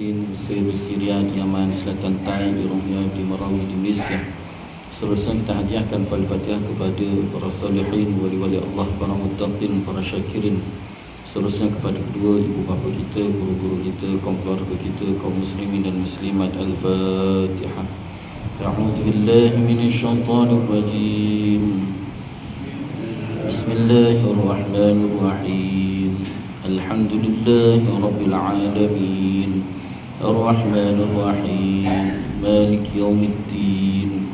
Mesir, di Syria, di Yaman, Selatan Thai, di Rohingya, di Marawi, di Malaysia. Seterusnya kita hadiahkan Al-Fatihah kepada para salihin, wali-wali Allah, para muttaqin, para syakirin. Seterusnya kepada kedua ibu bapa kita, guru-guru kita, kaum keluarga kita, kaum muslimin dan muslimat. Al-Fatihah. A'udzu billahi minasyaitonir rajim. Bismillahirrahmanirrahim. Alhamdulillahi rabbil alamin. Ar-Rahmanir Rahim. Maliki yaumiddin.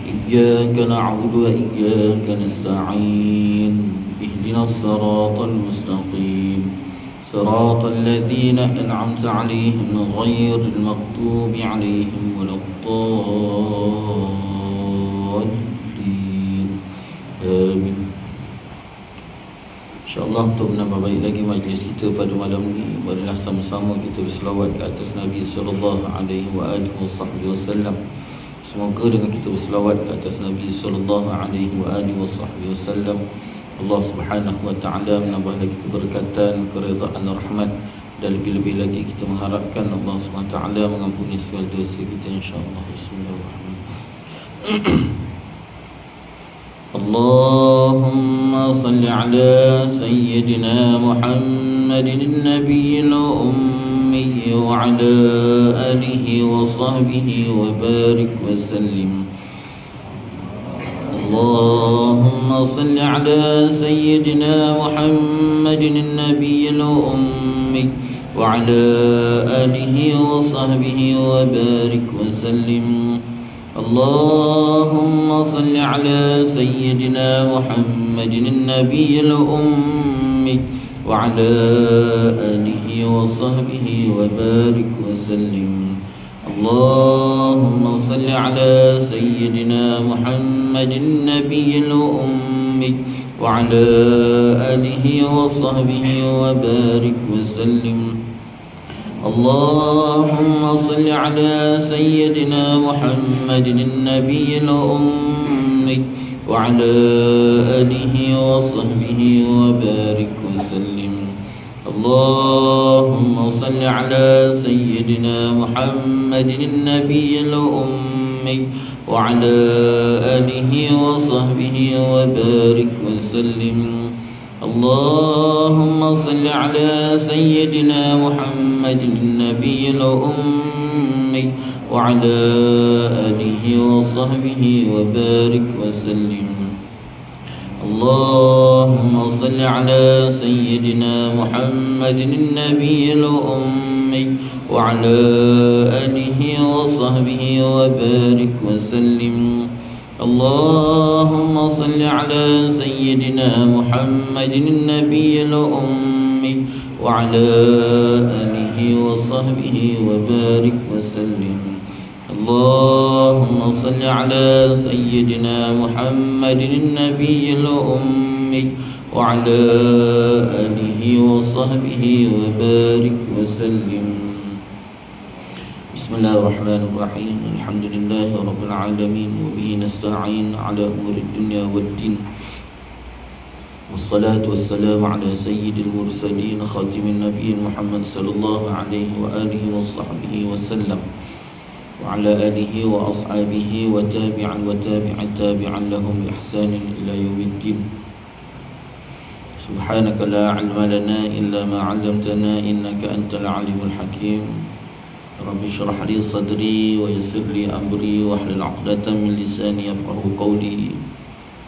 Iyyaka na'budu wa iyyaka nasta'in. Ihdinas siratal mustaqim. Siratal ladzina an'amta 'alaihim ghairil maghdubi 'alaihim waladdallin. Amin. InsyaAllah untuk menambah baik lagi majlis kita pada malam ini, marilah sama-sama kita berselawat ke atas Nabi sallallahu alaihi wasallam. Semoga dengan kita berselawat ke atas Nabi sallallahu alaihi wasallam, Allah Subhanahu wa taala menambah lagi keberkatan, keridaan, rahmat, dan lebih-lebih lagi kita mengharapkan Allah Subhanahu wa taala mengampuni segala dosa kita insya-Allah. Bismillahirrahmanirrahim. Allahumma salli ala sayyidina Muhammadin nabiyil ummi wa ala alihi wa sahbihi wa barik wa sallim. Allahumma salli ala sayyidina Muhammadin nabiyil ummi wa ala alihi wa sahbihi wa barik wa sallim. اللهم صل على سيدنا محمد النبي الأمي وعلى آله وصحبه وبارك وسلم. اللهم صل على سيدنا محمد النبي الأمي وعلى آله وصحبه وبارك وسلم. اللهم صل على سيدنا محمد النبي الأمي وعلى آله وصحبه وبارك وسلم. اللهم صل على سيدنا محمد النبي الأمي وعلى آله وصحبه وبارك وسلم. اللهم صل على سيدنا محمد النبي الأمي وعلى آله وصحبه وبارك وسلم. اللهم صل على سيدنا محمد النبي الأمي وعلى آله وصحبه وبارك وسلم. اللهم صل على سيدنا محمد النبي الأمي وعلى آله وصحبه وبارك وسلم. اللهم صل على سيدنا محمد النبي الأمي وعلى آله وصحبه وبارك وسلم. بسم الله الرحمن الرحيم. الحمد لله رب العالمين وبه نستعين على أمور الدنيا والدين، والصلاة والسلام على سيد المرسلين خاتم النبيين محمد صلى الله عليه وآله وصحبه وسلم، وعلى آله وأصحابه وتابعا تابعا لهم بإحسان إلى يوم الدين. سبحانك لا علم لنا إلا ما علمتنا إنك أنت العليم الحكيم. رب اشرح لي صدري ويسر لي أمري واحلل عقدة من لساني يفقهوا قولي.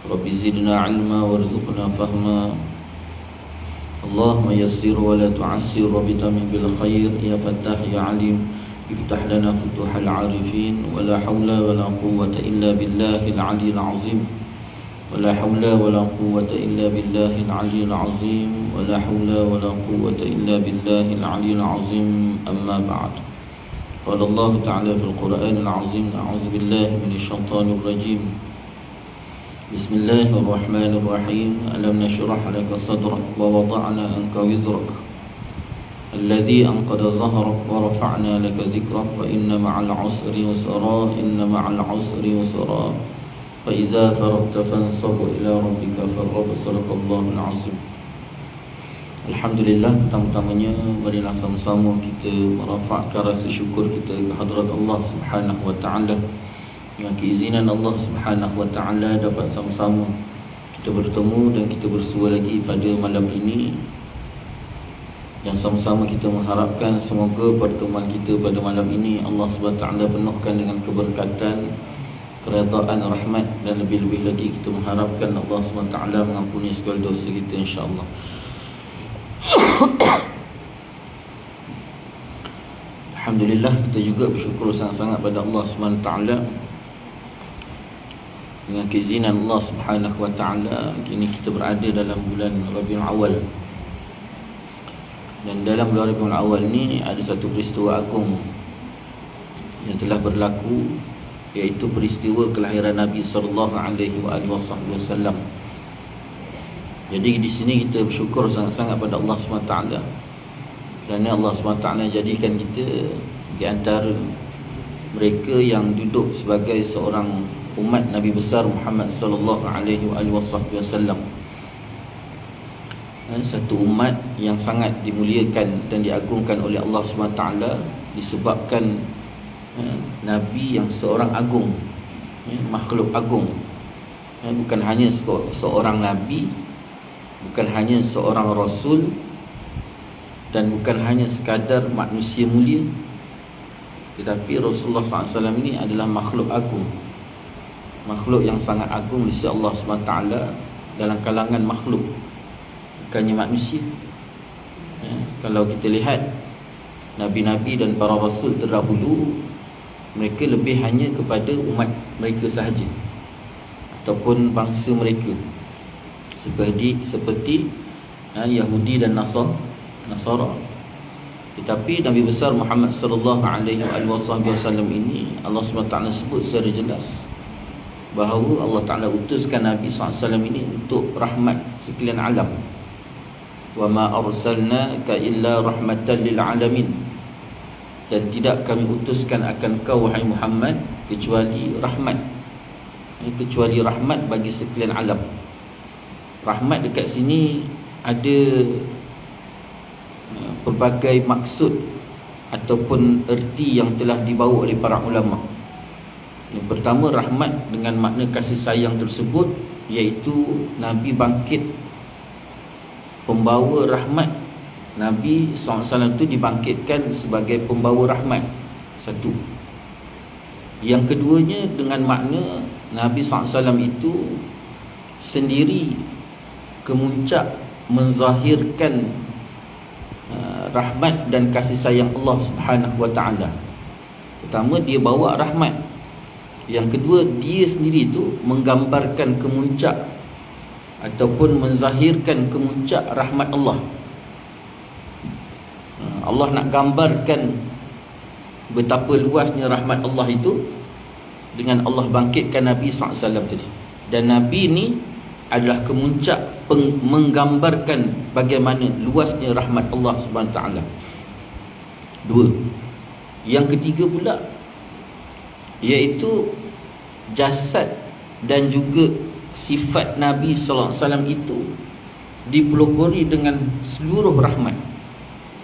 رب زدنا علما وارزقنا فهما. اللهم يسر ولا تعسر وبتمم بالخير يا فتاح يا عليم. افتح لنا فتوح العارفين. ولا حول ولا قوة إلا بالله العلي العظيم. ولا حول ولا قوة إلا بالله العلي العظيم. ولا حول ولا قوة إلا بالله العلي العظيم. أما بعد. قال الله تعالى في القرآن العظيم: أعوذ بالله من الشيطان الرجيم. بسم الله الرحمن الرحيم. ألم نشرح لك صدرك ووضعنا عنك وزرك الذي أنقض ظهرك ورفعنا لك ذكرك فإن مع العسر يسرا إن مع العسر يسرا فإذا فرغت فانصب إلى ربك فارغب. صدق الله العظيم. Alhamdulillah, pertama-tamanya marilah sama-sama kita merafakkan rasa syukur kita ke hadrat Allah Subhanahu wa taala. Dengan keizinan Allah Subhanahu wa taala dapat sama-sama kita bertemu dan kita bersua lagi pada malam ini. Dan sama-sama kita mengharapkan semoga pertemuan kita pada malam ini Allah Subhanahu wa taala penuhkan dengan keberkatan, keredaan, rahmat, dan lebih-lebih lagi kita mengharapkan Allah Subhanahu wa taala mengampuni segala dosa kita insya-Allah. Alhamdulillah, kita juga bersyukur sangat-sangat pada Allah Subhanahu wa taala. Dengan keizinan Allah Subhanahu wa taala, kini kita berada dalam bulan Rabiul Awal. Dan dalam bulan Rabiul Awal ni ada satu peristiwa agung yang telah berlaku, iaitu peristiwa kelahiran Nabi sallallahu alaihi wasallam. Jadi di sini kita bersyukur sangat-sangat pada Allah SWT, kerana Allah SWT jadikan kita di antara mereka yang duduk sebagai seorang umat Nabi besar Muhammad sallallahu alaihi wasallam. Satu umat yang sangat dimuliakan dan diagungkan oleh Allah SWT disebabkan Nabi yang seorang agung, makhluk agung. Bukan hanya seorang Nabi, bukan hanya seorang Rasul, dan bukan hanya sekadar manusia mulia, tetapi Rasulullah SAW ini adalah makhluk agung, makhluk yang sangat agung di sisi Allah SWT dalam kalangan makhluk, bukannya manusia. Kalau kita lihat Nabi-Nabi dan para Rasul terdahulu, mereka lebih hanya kepada umat mereka sahaja ataupun bangsa mereka, seperti Yahudi dan Nasara. Tetapi Nabi besar Muhammad sallallahu alaihi wasallam ini Allah SWT sebut secara jelas bahawa Allah Ta'ala utuskan Nabi SAW ini untuk rahmat sekalian alam. Wa ma arsalnaka illa rahmatan lil alamin. Dan tidak kami utuskan akan kau wahai Muhammad kecuali rahmat, kecuali rahmat bagi sekalian alam. Rahmat dekat sini ada pelbagai maksud ataupun erti yang telah dibawa oleh para ulama. Yang pertama, rahmat dengan makna kasih sayang tersebut, iaitu Nabi bangkit pembawa rahmat. Nabi SAW itu dibangkitkan sebagai pembawa rahmat. Satu. Yang keduanya dengan makna Nabi SAW itu sendiri kemuncak menzahirkan rahmat dan kasih sayang Allah Subhanahu wa taala. Pertama, dia bawa rahmat. Yang kedua, dia sendiri itu menggambarkan kemuncak ataupun menzahirkan kemuncak rahmat Allah. Allah nak gambarkan betapa luasnya rahmat Allah itu dengan Allah bangkitkan Nabi SAW tadi. Dan Nabi ni adalah kemuncak menggambarkan bagaimana luasnya rahmat Allah SWT. Dua. Yang ketiga pula, iaitu jasad dan juga sifat Nabi SAW itu dipelopori dengan seluruh rahmat.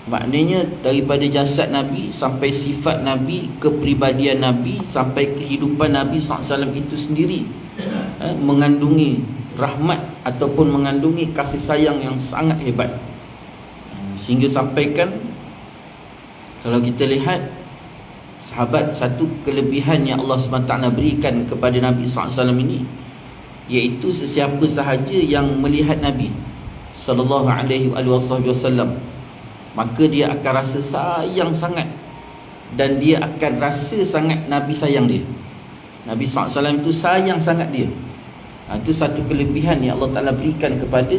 Maknanya daripada jasad Nabi sampai sifat Nabi, kepribadian Nabi, sampai kehidupan Nabi SAW itu sendiri mengandungi rahmat ataupun mengandungi kasih sayang yang sangat hebat. Sehingga sampaikan, kalau kita lihat sahabat, satu kelebihan yang Allah SWT berikan kepada Nabi SAW ini, iaitu sesiapa sahaja yang melihat Nabi sallallahu alaihi wasallam, maka dia akan rasa sayang sangat, dan dia akan rasa sangat Nabi sayang dia. Nabi SAW itu sayang sangat dia. Itu satu kelebihan yang Allah Ta'ala berikan kepada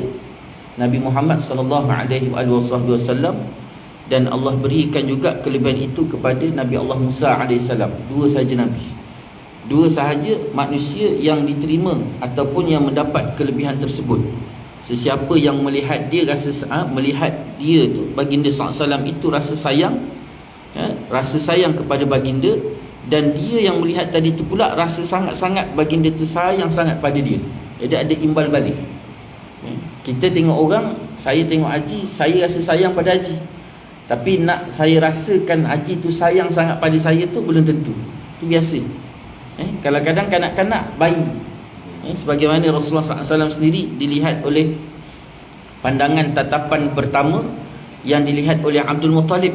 Nabi Muhammad sallallahu alaihi wasallam. Dan Allah berikan juga kelebihan itu kepada Nabi Allah Musa AS. Dua sahaja Nabi, dua sahaja manusia yang diterima ataupun yang mendapat kelebihan tersebut. Sesiapa yang melihat dia melihat dia tu, baginda SAW itu rasa sayang, rasa sayang kepada baginda, dan dia yang melihat tadi tu pula rasa sangat-sangat baginda tu sayang sangat pada dia. Jadi ada imbal balik. Kita tengok orang Saya tengok Haji, saya rasa sayang pada Haji. Tapi nak saya rasakan Haji tu sayang sangat pada saya tu belum tentu. Itu biasa. Kadang-kadang kanak-kanak bayi, sebagaimana Rasulullah SAW sendiri dilihat oleh pandangan tatapan pertama yang dilihat oleh Abdul Muttalib.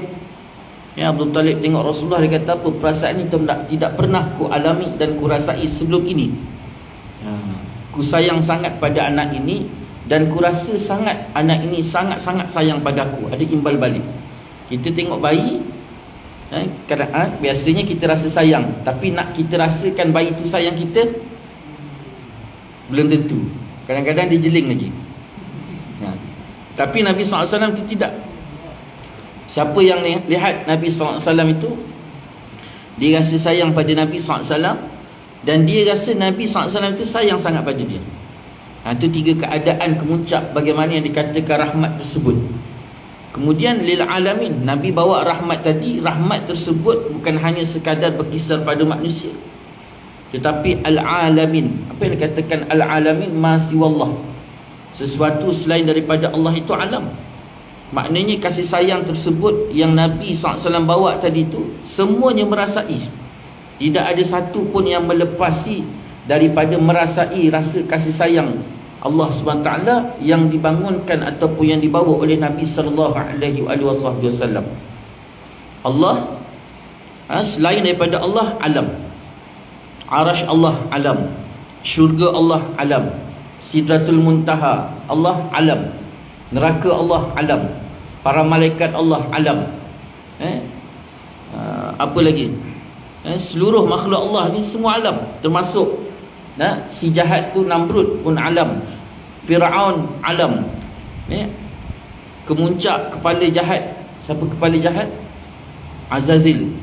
Abdul Muttalib tengok Rasulullah, dia kata apa, perasaan ini tidak pernah ku alami dan ku rasai sebelum ini. Ku sayang sangat pada anak ini dan ku rasa sangat anak ini sangat-sangat sayang padaku. Ada imbal balik. Kita tengok bayi, biasanya kita rasa sayang, tapi nak kita rasakan bayi itu sayang kita belum tentu. Kadang-kadang dia jeling lagi. Tapi Nabi SAW itu tidak. Siapa yang lihat Nabi SAW itu, dia rasa sayang pada Nabi SAW, dan dia rasa Nabi SAW itu sayang sangat pada dia. Itu tiga keadaan kemuncak bagaimana yang dikatakan rahmat tersebut. Kemudian lil alamin, Nabi bawa rahmat tadi. Rahmat tersebut bukan hanya sekadar berkisar pada manusia, tetapi al-alamin. Apa yang dikatakan al-alamin? Ma siwallah, sesuatu selain daripada Allah itu alam. Maknanya kasih sayang tersebut yang Nabi SAW bawa tadi itu, semuanya merasai. Tidak ada satu pun yang melepasi daripada merasai rasa kasih sayang Allah SWT yang dibangunkan ataupun yang dibawa oleh Nabi SAW. Allah, selain daripada Allah, alam. Arash Allah, alam. Syurga Allah, alam. Sidratul Muntaha Allah, alam. Neraka Allah, alam. Para malaikat Allah, alam. Apa lagi? Seluruh makhluk Allah ni semua alam. Termasuk si jahat tu Namrud pun alam. Fir'aun alam. Kemuncak kepala jahat. Siapa kepala jahat? Azazil,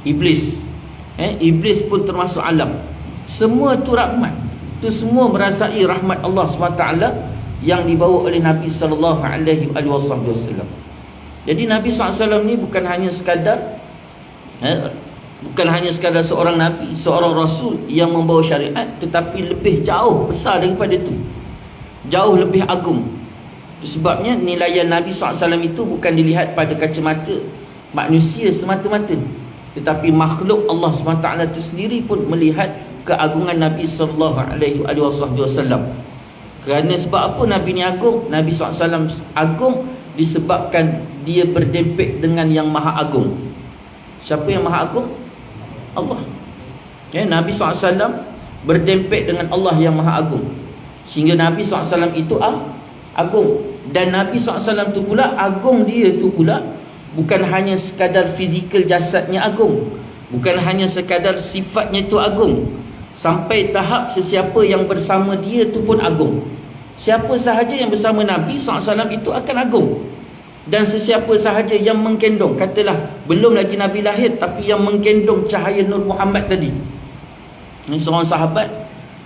Iblis. Iblis pun termasuk alam. Semua tu rahmat. Itu semua merasai rahmat Allah SWT yang dibawa oleh Nabi SAW. Jadi Nabi SAW ni bukan hanya sekadar seorang Nabi, seorang Rasul yang membawa syariat, tetapi lebih jauh besar daripada itu, jauh lebih agung. Sebabnya nilaian Nabi SAW itu bukan dilihat pada kacamata manusia semata-mata, tetapi makhluk Allah SWT itu sendiri pun melihat keagungan Nabi SAW. Kerana sebab apa Nabi ni agung? Nabi SAW agung disebabkan dia berdempet dengan yang maha agung. Siapa yang maha agung? Allah. Nabi SAW berdempet dengan Allah yang maha agung, sehingga Nabi SAW itu agung. Dan Nabi SAW itu pula agung, dia itu pula bukan hanya sekadar fizikal jasadnya agung, bukan hanya sekadar sifatnya itu agung, sampai tahap sesiapa yang bersama dia itu pun agung. Siapa sahaja yang bersama Nabi SAW itu akan agung. Dan sesiapa sahaja yang menggendong, katalah belum lagi Nabi lahir, tapi yang menggendong cahaya Nur Muhammad tadi. Ini seorang sahabat,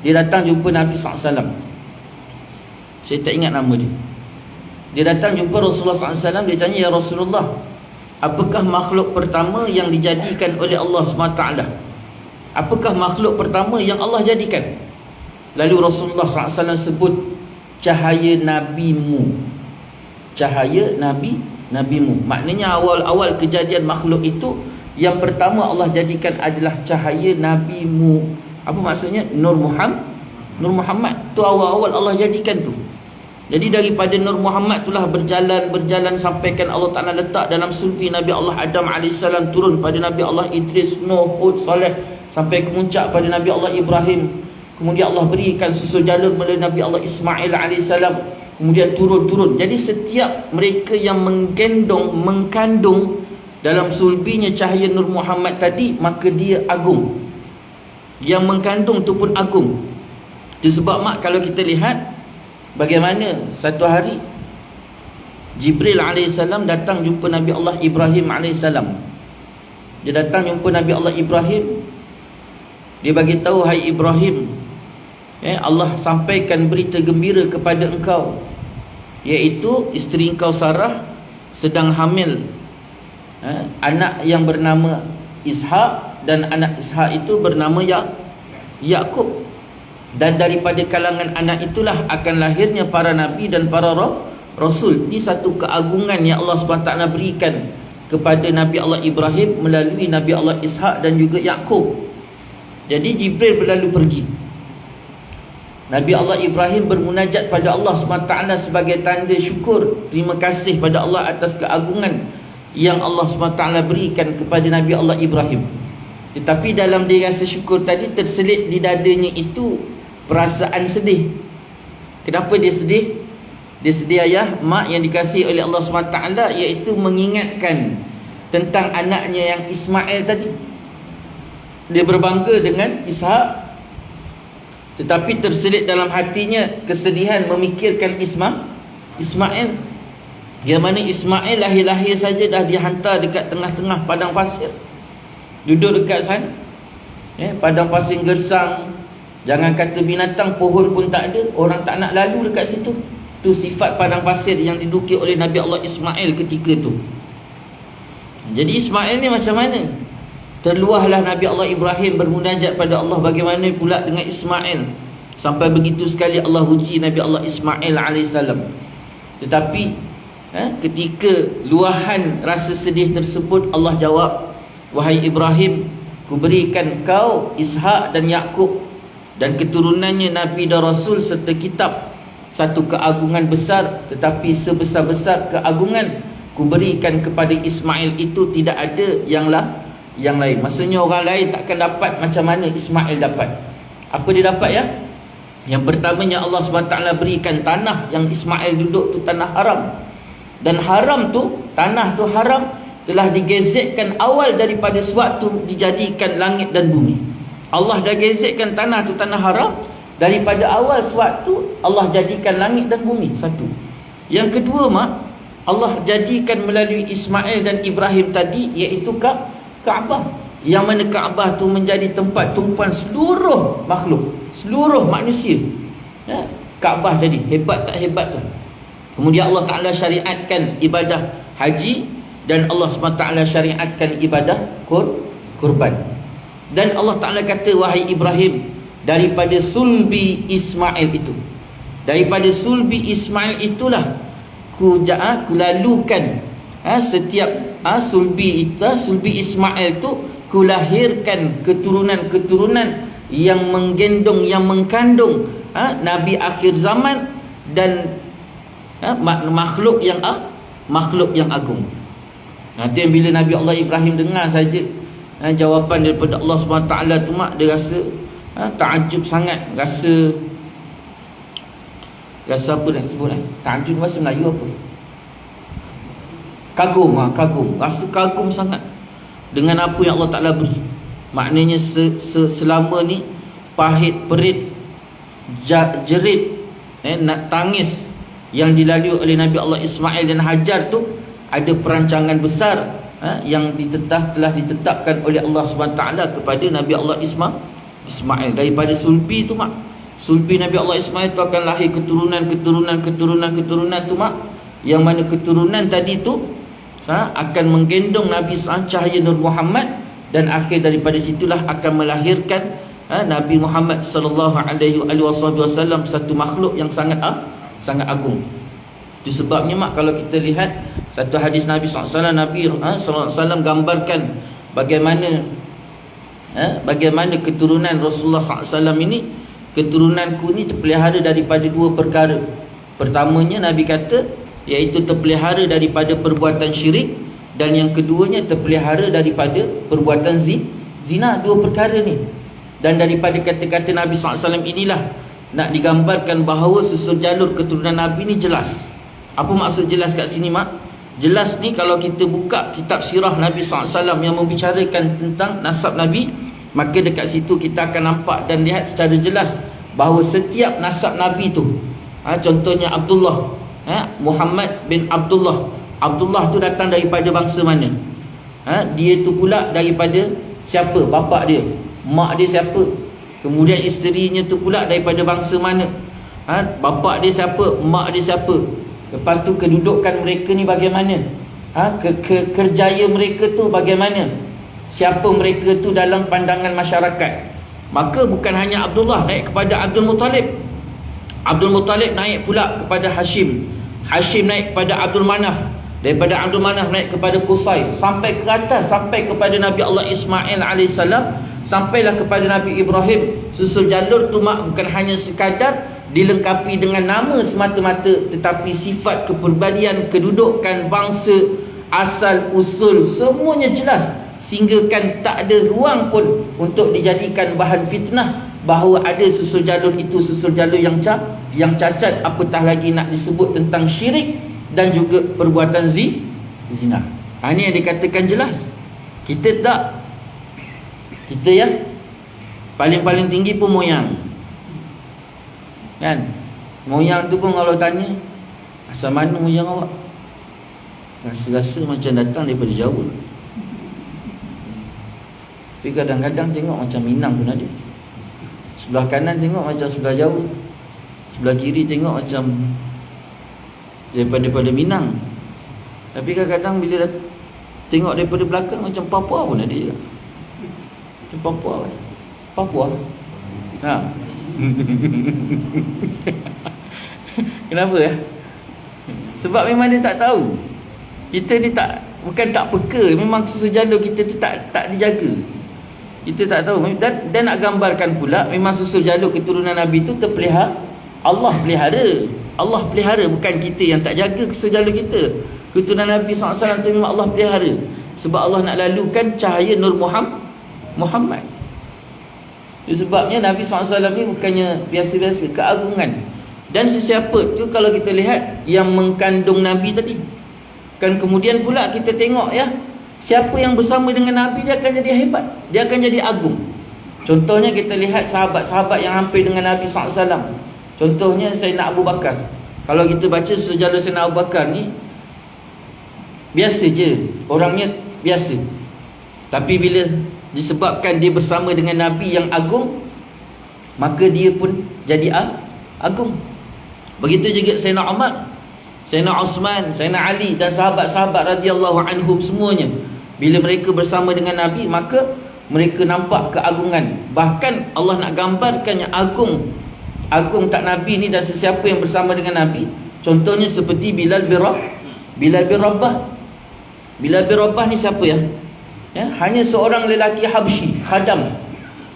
dia datang jumpa Nabi SAW. Saya tak ingat nama dia. Dia datang jumpa Rasulullah SAW. Dia tanya, ya Rasulullah, apakah makhluk pertama yang dijadikan oleh Allah SWT? Apakah makhluk pertama yang Allah jadikan? Lalu Rasulullah SAW sebut cahaya nabimu. Cahaya nabimu. Maknanya awal-awal kejadian makhluk itu, yang pertama Allah jadikan adalah cahaya nabimu. Apa maksudnya? Nur Muhammad tu awal-awal Allah jadikan tu. Jadi daripada Nur Muhammad itulah berjalan sampaikan Allah Ta'ala letak dalam sulbi Nabi Allah Adam AS, turun pada Nabi Allah Idris, Nuh, Hud, Saleh, sampai kemuncak pada Nabi Allah Ibrahim. Kemudian Allah berikan susul jalur melalui Nabi Allah Ismail AS. Kemudian turun. Jadi setiap mereka yang mengkandung dalam sulbinya cahaya Nur Muhammad tadi, maka dia agung. Yang mengkandung tu pun agung. Itu sebab kalau kita lihat bagaimana satu hari Jibril AS datang jumpa Nabi Allah Ibrahim AS. Dia datang jumpa Nabi Allah Ibrahim. Dia bagi tahu, hai Ibrahim, Allah sampaikan berita gembira kepada engkau, iaitu isteri engkau Sarah sedang hamil anak yang bernama Ishak, dan anak Ishak itu bernama Yakub. Dan daripada kalangan anak itulah akan lahirnya para nabi dan para Rasul. Ini satu keagungan yang Allah SWT berikan kepada Nabi Allah Ibrahim melalui Nabi Allah Ishak dan juga Yaqub. Jadi Jibril berlalu pergi. Nabi Allah Ibrahim bermunajat pada Allah SWT sebagai tanda syukur, terima kasih pada Allah atas keagungan yang Allah SWT berikan kepada Nabi Allah Ibrahim. Tetapi dalam dia rasa syukur tadi, terselit di dadanya itu perasaan sedih. Kenapa dia sedih? Dia sedih ayah, mak yang dikasihi oleh Allah SWT, iaitu mengingatkan tentang anaknya yang Ismail tadi. Dia berbangga dengan Ishak, tetapi terselit dalam hatinya kesedihan memikirkan Ismail. Yang mana Ismail lahir-lahir saja dah dihantar dekat tengah-tengah padang pasir. Duduk dekat sana, padang pasir gersang. Jangan kata binatang, pohon pun tak ada. Orang tak nak lalu dekat situ. Itu sifat padang pasir yang diduduki oleh Nabi Allah Ismail ketika itu. Jadi Ismail ni macam mana? Terluahlah Nabi Allah Ibrahim bermunajat pada Allah, bagaimana pula dengan Ismail. Sampai begitu sekali Allah uji Nabi Allah Ismail AS. Tetapi ketika luahan rasa sedih tersebut, Allah jawab, wahai Ibrahim, kuberikan kau Ishak dan Yaqub dan keturunannya Nabi dan Rasul serta kitab. Satu keagungan besar, tetapi sebesar-besar keagungan kuberikan kepada Ismail itu tidak ada yang lain. Maksudnya orang lain takkan dapat macam mana Ismail dapat. Apa dia dapat ya? Yang pertamanya Allah SWT berikan tanah yang Ismail duduk tu tanah haram. Dan haram tu, tanah tu haram, telah digezetkan awal daripada sewaktu dijadikan langit dan bumi. Allah dah gezetkan tanah tu tanah haram daripada awal sewaktu Allah jadikan langit dan bumi. Satu. Yang kedua Allah jadikan melalui Ismail dan Ibrahim tadi, iaitu Kaabah. Yang mana Kaabah tu menjadi tempat tumpuan seluruh makhluk, seluruh manusia. Kaabah tadi hebat tak hebat tu. Kemudian Allah Ta'ala syariatkan ibadah haji, dan Allah SWT syariatkan ibadah kurban. Dan Allah Ta'ala kata, wahai Ibrahim, daripada sulbi Ismail itu, daripada sulbi Ismail itulah ku lalukan setiap sulbi Ismail tu ku lahirkan keturunan-keturunan yang menggendong, yang mengkandung Nabi akhir zaman dan makhluk yang agung. Nanti bila Nabi Allah Ibrahim dengar saja jawapan daripada Allah SWT tu, dia rasa ta'ajub sangat. Rasa apa nak sebut ta'ajub bahasa Melayu apa? Kagum. Rasa kagum sangat dengan apa yang Allah Ta'ala beri. Maknanya selama ni pahit, perit, jerit, nak tangis yang dilalui oleh Nabi Allah Ismail dan Hajar tu, ada perancangan besar yang telah ditetapkan oleh Allah SWT kepada Nabi Allah Ismail. Daripada sulbi tu sulbi Nabi Allah Ismail tu akan lahir keturunan tu yang mana keturunan tadi tu akan menggendong Nabi cahaya Nur Muhammad, dan akhir daripada situlah akan melahirkan Nabi Muhammad sallallahu alaihi wasallam, satu makhluk yang sangat agung. Itu sebabnya kalau kita lihat satu hadis Nabi SAW, Nabi SAW gambarkan bagaimana keturunan Rasulullah SAW ini, keturunanku ni terpelihara daripada dua perkara. Pertamanya Nabi kata, iaitu terpelihara daripada perbuatan syirik, dan yang keduanya terpelihara daripada perbuatan zina. Dua perkara ni. Dan daripada kata-kata Nabi SAW inilah nak digambarkan bahawa susul jalur keturunan Nabi ni jelas. Apa maksud jelas kat sini Jelas ni kalau kita buka kitab sirah Nabi SAW yang membicarakan tentang nasab Nabi, maka dekat situ kita akan nampak dan lihat secara jelas bahawa setiap nasab Nabi tu, contohnya Abdullah, Muhammad bin Abdullah tu datang daripada bangsa mana? Dia tu pula daripada siapa? Bapa dia, mak dia siapa? Kemudian isterinya tu pula daripada bangsa mana? Bapa dia siapa? Mak dia siapa? Lepas tu kedudukan mereka ni bagaimana? Kerjaya mereka tu bagaimana? Siapa mereka tu dalam pandangan masyarakat? Maka bukan hanya Abdullah naik kepada Abdul Muttalib. Abdul Muttalib naik pula kepada Hashim. Hashim naik kepada Abdul Manaf, daripada Abdul Manaf naik kepada Qusay, sampai ke atas, sampai kepada Nabi Allah Ismail AS, sampailah kepada Nabi Ibrahim. Susul jalur tu mak bukan hanya sekadar dilengkapi dengan nama semata-mata, tetapi sifat kepribadian, kedudukan bangsa, asal usul, semuanya jelas, sehingga kan tak ada ruang pun untuk dijadikan bahan fitnah bahawa ada susul jalur itu susul jalur yang cacat, apatah lagi nak disebut tentang syirik dan juga perbuatan zina. Ini yang dikatakan jelas. Kita ya paling tinggi pun moyang, kan? Moyang tu pun kalau tanya, asal mana moyang awak? Rasa-rasa macam datang daripada Jawa. Tapi kadang-kadang tengok macam Minang pun ada. Sebelah kanan tengok macam sebelah Jawa, sebelah kiri tengok macam daripada Minang. Tapi kadang-kadang bila tengok daripada belakang macam Papua pun ada juga. Macam Papua. Ha. Kenapa ya? Sebab memang dia tak tahu. Kita ni bukan tak peka, memang sejalur kita tu tak dijaga. Kita tak tahu. Dan nak gambarkan pula, memang susul jalur keturunan Nabi tu terpelihara. Allah pelihara, bukan kita yang tak jaga sejalur kita. Keturunan Nabi SAW tu memang Allah pelihara. Sebab Allah nak lalukan cahaya Nur Muhammad. Sebabnya Nabi SAW ni bukannya biasa-biasa, keagungan. Dan sesiapa tu kalau kita lihat yang mengkandung Nabi tadi, kan kemudian pula kita tengok ya, siapa yang bersama dengan Nabi dia akan jadi hebat, dia akan jadi agung. Contohnya kita lihat sahabat-sahabat yang hampir dengan Nabi SAW. Contohnya Sayyidina Abu Bakar. Kalau kita baca sejarah Sayyidina Abu Bakar ni, biasa je, orangnya biasa. Tapi bila disebabkan dia bersama dengan Nabi yang agung, maka dia pun jadi agung. Begitu juga Sayyidina Umar, Sayyidina Osman, Sayyidina Ali dan sahabat-sahabat radhiyallahu anhum semuanya. Bila mereka bersama dengan Nabi, maka mereka nampak keagungan. Bahkan Allah nak gambarkan yang agung tak Nabi ni dan sesiapa yang bersama dengan Nabi. Contohnya seperti Bilal bin Rabah. Bilal bin Rabah ni siapa ya? Hanya seorang lelaki Habsyi, khadam,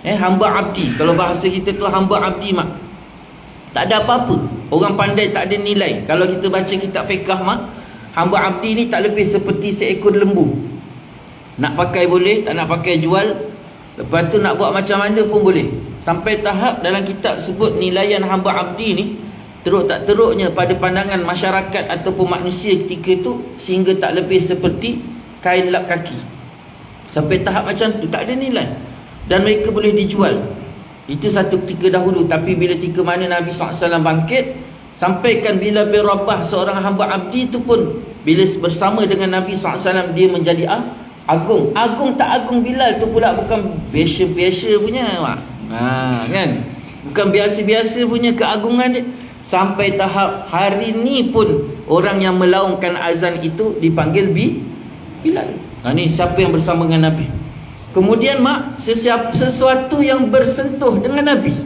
hamba abdi. Kalau bahasa kita tu hamba abdi mak, tak ada apa-apa, orang pandai, tak ada nilai. Kalau kita baca kitab fiqh mak, hamba abdi ni tak lebih seperti seekor lembu. Nak pakai boleh, tak nak pakai jual. Lepas tu nak buat macam mana pun boleh. Sampai tahap dalam kitab sebut nilaian hamba abdi ni teruk tak teruknya pada pandangan masyarakat ataupun manusia ketika itu, sehingga tak lebih seperti kain lap kaki. Sampai tahap macam tu, tak ada nilai, dan mereka boleh dijual. Itu satu ketika dahulu. Tapi bila ketika mana Nabi SAW bangkit, sampaikan Bilal bin Rabah, seorang hamba abdi itu pun bila bersama dengan Nabi SAW, dia menjadi agung. Agung tak agung Bilal tu pula bukan biasa-biasa punya kan, bukan biasa-biasa punya keagungan dia. Sampai tahap hari ni pun orang yang melaungkan azan itu dipanggil Bilal. Ni siapa yang bersama dengan Nabi. Kemudian mak, sesuatu yang bersentuh dengan Nabi,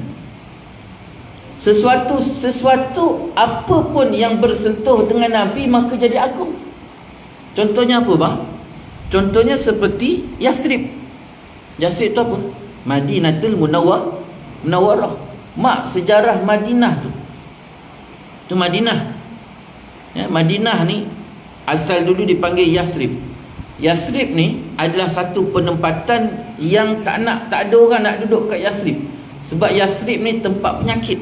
sesuatu apapun yang bersentuh dengan Nabi, maka jadi agung. Contohnya apa bang? Contohnya seperti Yasrib. Yasrib tu apa? Madinatul Munawwarah. Mak, sejarah Madinah tu Madinah. Madinah ni asal dulu dipanggil Yasrib. Yasrib ni adalah satu penempatan yang tak ada orang nak duduk kat Yasrib. Sebab Yasrib ni tempat penyakit.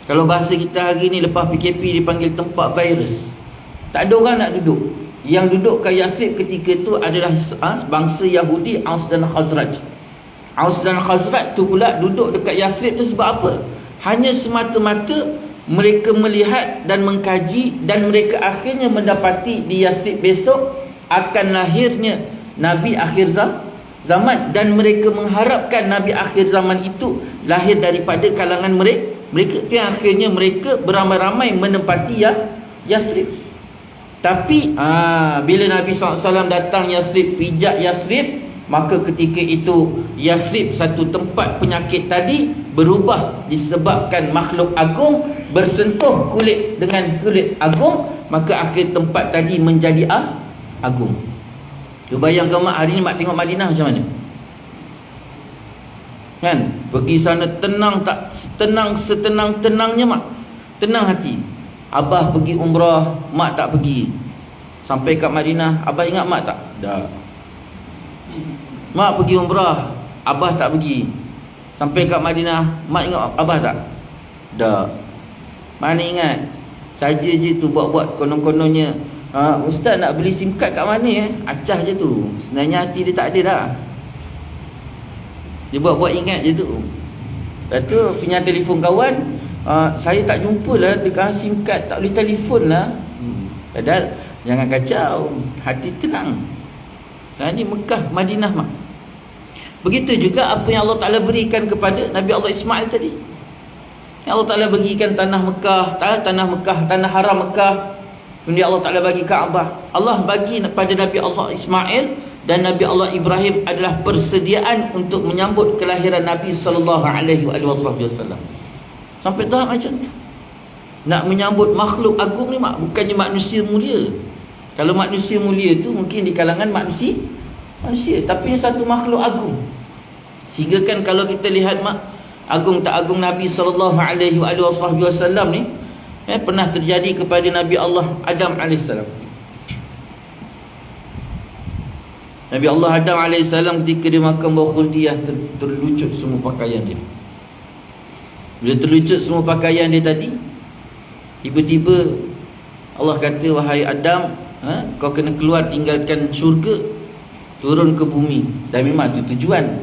Kalau bahasa kita hari ni lepas PKP dipanggil tempat virus. Tak ada orang nak duduk. Yang duduk kat Yasrib ketika tu adalah bangsa Yahudi, Aus dan Khazraj. Aus dan Khazraj tu pula duduk dekat Yasrib tu sebab apa? Hanya semata-mata mereka melihat dan mengkaji, dan mereka akhirnya mendapati di Yasrib besok akan lahirnya Nabi akhir zaman, dan mereka mengharapkan Nabi akhir zaman itu lahir daripada kalangan mereka. Akhirnya mereka beramai-ramai menempati Yasrib. Tapi bila Nabi SAW datang Yasrib, pijak Yasrib, maka ketika itu Yasrib, satu tempat penyakit tadi, berubah disebabkan makhluk agung bersentuh kulit dengan kulit agung, maka akhir tempat tadi menjadi agung. You bayangkan mak, hari ni mak tengok Madinah macam mana? Kan? Pergi sana tenang tak? Tenang setenang-tenangnya mak. Tenang hati. Abah pergi umrah, mak tak pergi. Sampai kat Madinah, abah ingat mak tak? Dah. Mak pergi umrah, abah tak pergi. Sampai kat Madinah, mak ingat abah tak? Dah. Mana ingat? Saja je tu buat-buat konon-kononnya. Ustaz nak beli SIM card kat mana acah je tu. Sebenarnya hati dia tak ada dah. Dia buat-buat ingat je tu. Lepas tu punya telefon kawan, saya tak jumpa lah dekat SIM card, tak boleh telefon lah. Padahal jangan kacau, hati tenang. Ini Mekah, Madinah mak. Begitu juga apa yang Allah Ta'ala berikan kepada Nabi Allah Ismail tadi. Allah Ta'ala bagikan tanah Mekah, tanah haram Mekah. Kemudian Allah Ta'ala bagi Kaabah. Allah bagi pada Nabi Allah Ismail dan Nabi Allah Ibrahim adalah persediaan untuk menyambut kelahiran Nabi SAW. Sampai tahap macam tu. Nak menyambut makhluk agung ni mak, bukannya manusia mulia. Kalau manusia mulia tu mungkin di kalangan manusia, tapi ini satu makhluk agung. Sehingga kan kalau kita lihat mak, agung tak agung Nabi SAW ni, pernah terjadi kepada Nabi Allah Adam AS. Nabi Allah Adam AS ketika dia makan buah khuldiah, terlucut semua pakaian dia. Bila terlucut semua pakaian dia tadi, tiba-tiba Allah kata, wahai Adam, kau kena keluar tinggalkan syurga, turun ke bumi. Dan memang itu tujuan.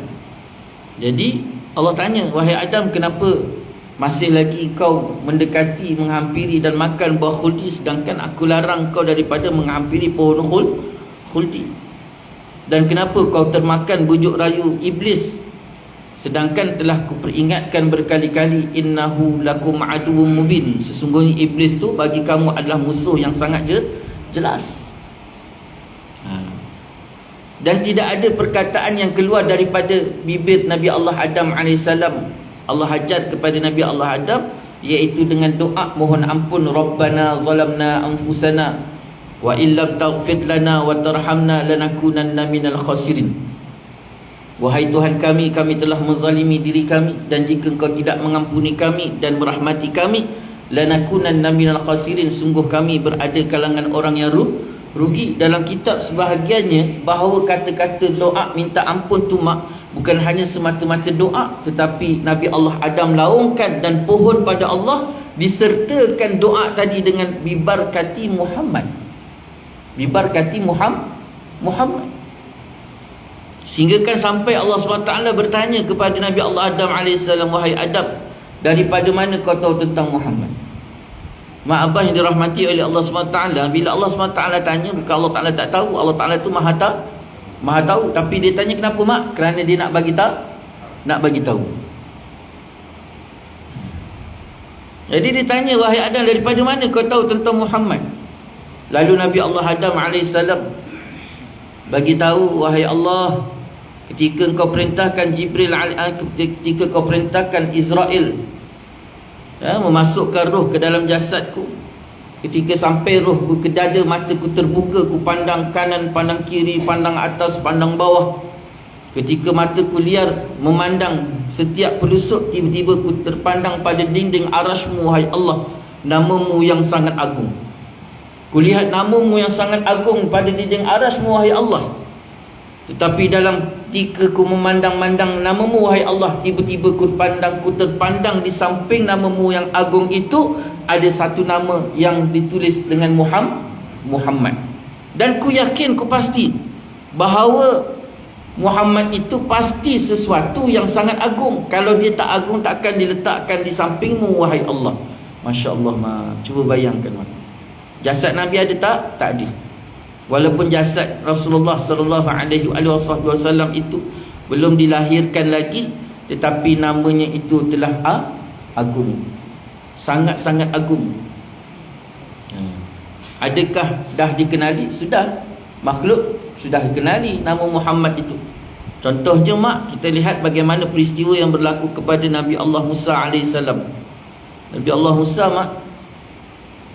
Jadi Allah tanya, wahai Adam, kenapa masih lagi kau mendekati, menghampiri dan makan buah khuldi, sedangkan aku larang kau daripada menghampiri pohon khuldi? Dan kenapa kau termakan bujuk rayu iblis, sedangkan telah kuperingatkan berkali-kali, innahu lakum aduwwum mubin, sesungguhnya iblis tu bagi kamu adalah musuh yang sangat jelas. Dan tidak ada perkataan yang keluar daripada bibir Nabi Allah Adam AS. Allah hajat kepada Nabi Allah Adam, iaitu dengan doa mohon ampun, Rabbana zalamna anfusana wa illam taghfir lana wa tarhamna lanakunanna minal khasirin. Wahai Tuhan kami, kami telah menzalimi diri kami, dan jika Engkau tidak mengampuni kami dan merahmati kami, lanakunanna minal khasirin, sungguh kami berada kalangan orang yang rugi. Dalam kitab sebahagiannya bahawa kata-kata doa minta ampun tu mak, bukan hanya semata-mata doa, tetapi Nabi Allah Adam laungkan dan pohon pada Allah, disertakan doa tadi dengan bibarkati Muhammad. Bibarkati Muhammad. Sehingga kan sampai Allah SWT bertanya kepada Nabi Allah Adam AS, wahai Adam, daripada mana kau tahu tentang Muhammad? Mak abah yang dirahmati oleh Allah SWT, bila Allah SWT tanya, bukan Allah Ta'ala tak tahu. Allah Ta'ala tu maha tahu. Tapi dia tanya kenapa mak? Kerana dia nak bagi tahu. Jadi dia tanya, wahai Adam, daripada mana kau tahu tentang Muhammad? Lalu Nabi Allah Adam AS bagi tahu, wahai Allah, ketika kau perintahkan Jibril, ketika kau perintahkan Israel memasukkan roh ke dalam jasadku, ketika sampai rohku ke dada, mataku terbuka, ku pandang kanan, pandang kiri, pandang atas, pandang bawah. Ketika mataku liar memandang setiap pelusuk, tiba-tiba ku terpandang pada dinding arasmu, wahai Allah, namamu yang sangat agung. Kulihat namamu yang sangat agung pada dinding arasmu, wahai Allah. Tetapi dalam ketika ku memandang-mandang namamu, wahai Allah, tiba-tiba ku terpandang di samping namamu yang agung itu, ada satu nama yang ditulis dengan Muhammad. Dan ku yakin, ku pasti bahawa Muhammad itu pasti sesuatu yang sangat agung. Kalau dia tak agung, takkan diletakkan di sampingmu, wahai Allah. Masya Allah mak. Cuba bayangkan mak. Jasad Nabi ada tak? Tak ada. Walaupun jasad Rasulullah SAW itu belum dilahirkan lagi, tetapi namanya itu telah agung. Sangat-sangat agung. Adakah dah dikenali? Sudah. Makhluk sudah dikenali nama Muhammad itu. Contohnya mak, kita lihat bagaimana peristiwa yang berlaku kepada Nabi Allah Musa AS. Nabi Allah Musa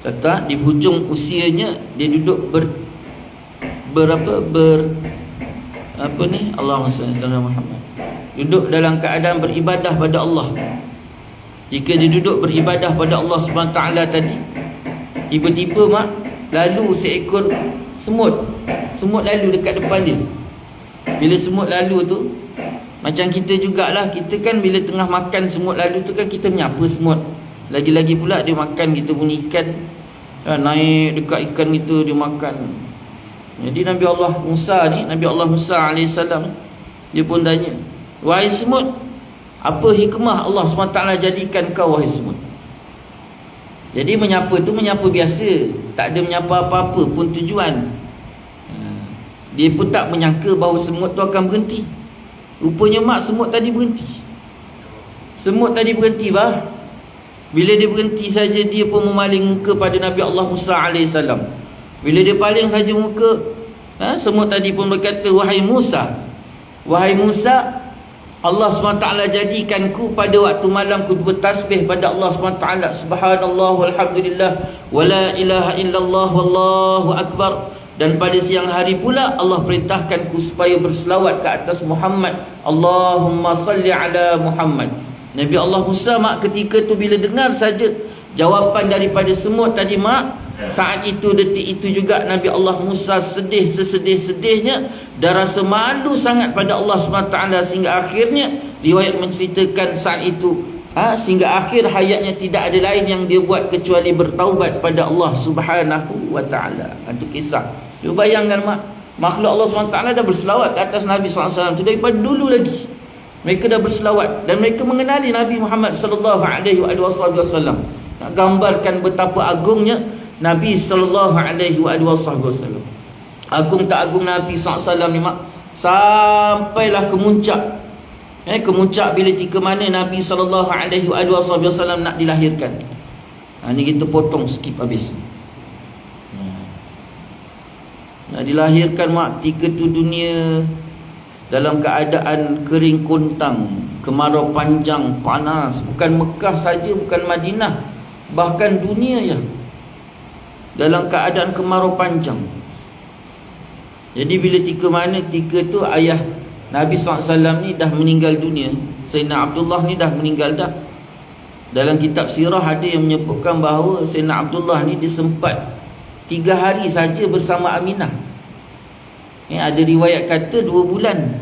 kata di hujung usianya dia duduk Allahumma salli ala Muhammad, duduk dalam keadaan beribadah pada Allah. Jika dia duduk beribadah pada Allah SWT tadi, tiba-tiba lalu seekor semut lalu dekat depan dia. Bila semut lalu tu, macam kita jugalah, kita kan bila tengah makan semut lalu tu kan kita menyapa semut. Lagi-lagi pula dia makan kita punya ikan, naik dekat ikan itu dia makan. Jadi Nabi Allah Musa AS, dia pun tanya, wahai semut, apa hikmah Allah SWT jadikan kau wahai semut? Jadi menyapa tu menyapa biasa, tak ada menyapa apa-apa pun tujuan. Dia pun tak menyangka bahawa semut tu akan berhenti. Rupanya semut tadi berhenti. Bila dia berhenti saja, dia pun memaling muka pada Nabi Allah Musa AS. Bila dia paling saja muka, semut tadi pun berkata, wahai Musa, Allah SWT jadikanku pada waktu malam ku bertasbih pada Allah SWT, subhanallah walhamdulillah wala ilaha illallah wallahu akbar. Dan pada siang hari pula Allah perintahkanku supaya berselawat ke atas Muhammad, Allahumma salli ala Muhammad. Nabi Allah Musa ketika tu bila dengar saja jawapan daripada semut tadi saat itu, detik itu juga Nabi Allah Musa sedih sesedih-sedihnya dan rasa malu sangat pada Allah SWT, sehingga akhirnya riwayat menceritakan saat itu sehingga akhir hayatnya tidak ada lain yang dia buat kecuali bertaubat pada Allah Subhanahu wa taala. Itu kisah. Cuba bayangkan makhluk Allah SWT dah berselawat ke atas Nabi SAW itu daripada dulu lagi. Mereka dah berselawat dan mereka mengenali Nabi Muhammad sallallahu alaihi wasallam. Nak gambarkan betapa agungnya Nabi sallallahu alaihi wasallam. Agung tak agung Nabi SAW ni sampailah kemuncak. Kemuncak bila tika mana Nabi sallallahu alaihi wasallam nak dilahirkan. Ni kita potong skip habis. Nak dilahirkan tika tu dunia dalam keadaan kering kontang, kemarau panjang, panas. Bukan Mekah saja, bukan Madinah, bahkan dunia dalam keadaan kemarau panjang. Jadi bila tika tu ayah Nabi SAW ni dah meninggal dunia, Sayyidina Abdullah ni dah meninggal dah. Dalam kitab sirah ada yang menyebutkan bahawa Sayyidina Abdullah ni dia sempat 3 hari saja bersama Aminah. Ada riwayat kata 2 bulan,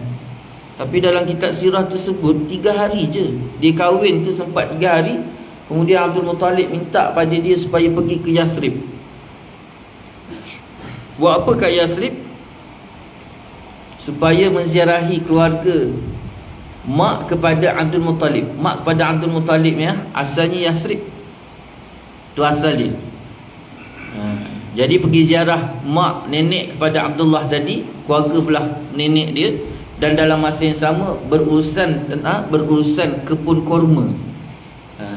tapi dalam kitab sirah tersebut 3 hari je. Dia kahwin tu sempat 3 hari. Kemudian Abdul Muttalib minta pada dia supaya pergi ke Yathrib. Buat apa kat Yathrib? Supaya menziarahi keluarga mak kepada Abdul Muttalib. Mak kepada Abdul Muttalib asalnya Yathrib. Tu asal dia. Jadi pergi ziarah mak nenek kepada Abdullah tadi, keluarga belah nenek dia, dan dalam masa yang sama berurusan kebun kurma.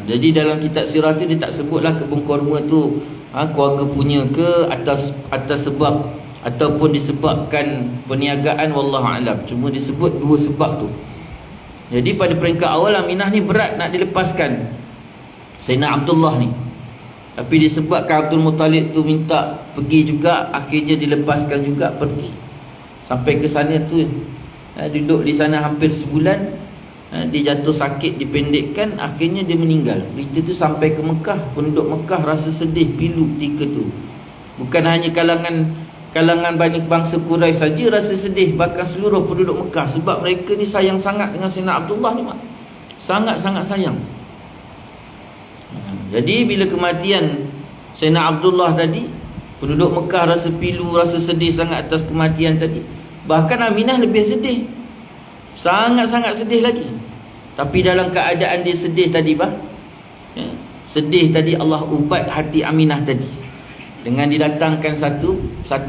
Jadi dalam kitab sirah tu dia tak sebutlah kebun kurma tu keluarga punya ke atas sebab ataupun disebabkan perniagaan, wallahu alam. Cuma disebut 2 sebab tu. Jadi pada peringkat awal Aminah ni berat nak dilepaskan Sayyidina Abdullah ni. Tapi disebabkan Abdul Muttalib tu minta pergi juga, akhirnya dilepaskan juga pergi. Sampai ke sana tu duduk di sana hampir sebulan. Dia jatuh sakit, dipendekkan, akhirnya dia meninggal. Berita tu sampai ke Mekah. Penduduk Mekah rasa sedih pilu ketika tu. Bukan hanya kalangan Bani bangsa Quraisy saja rasa sedih, bahkan seluruh penduduk Mekah. Sebab mereka ni sayang sangat dengan Sayyidina Abdullah ni sangat-sangat sayang. Jadi bila kematian Sayyidina Abdullah tadi, penduduk Mekah rasa pilu, rasa sedih sangat atas kematian tadi. Bahkan Aminah lebih sedih, sangat-sangat sedih lagi. Tapi dalam keadaan dia sedih tadi sedih tadi, Allah ubat hati Aminah tadi dengan didatangkan satu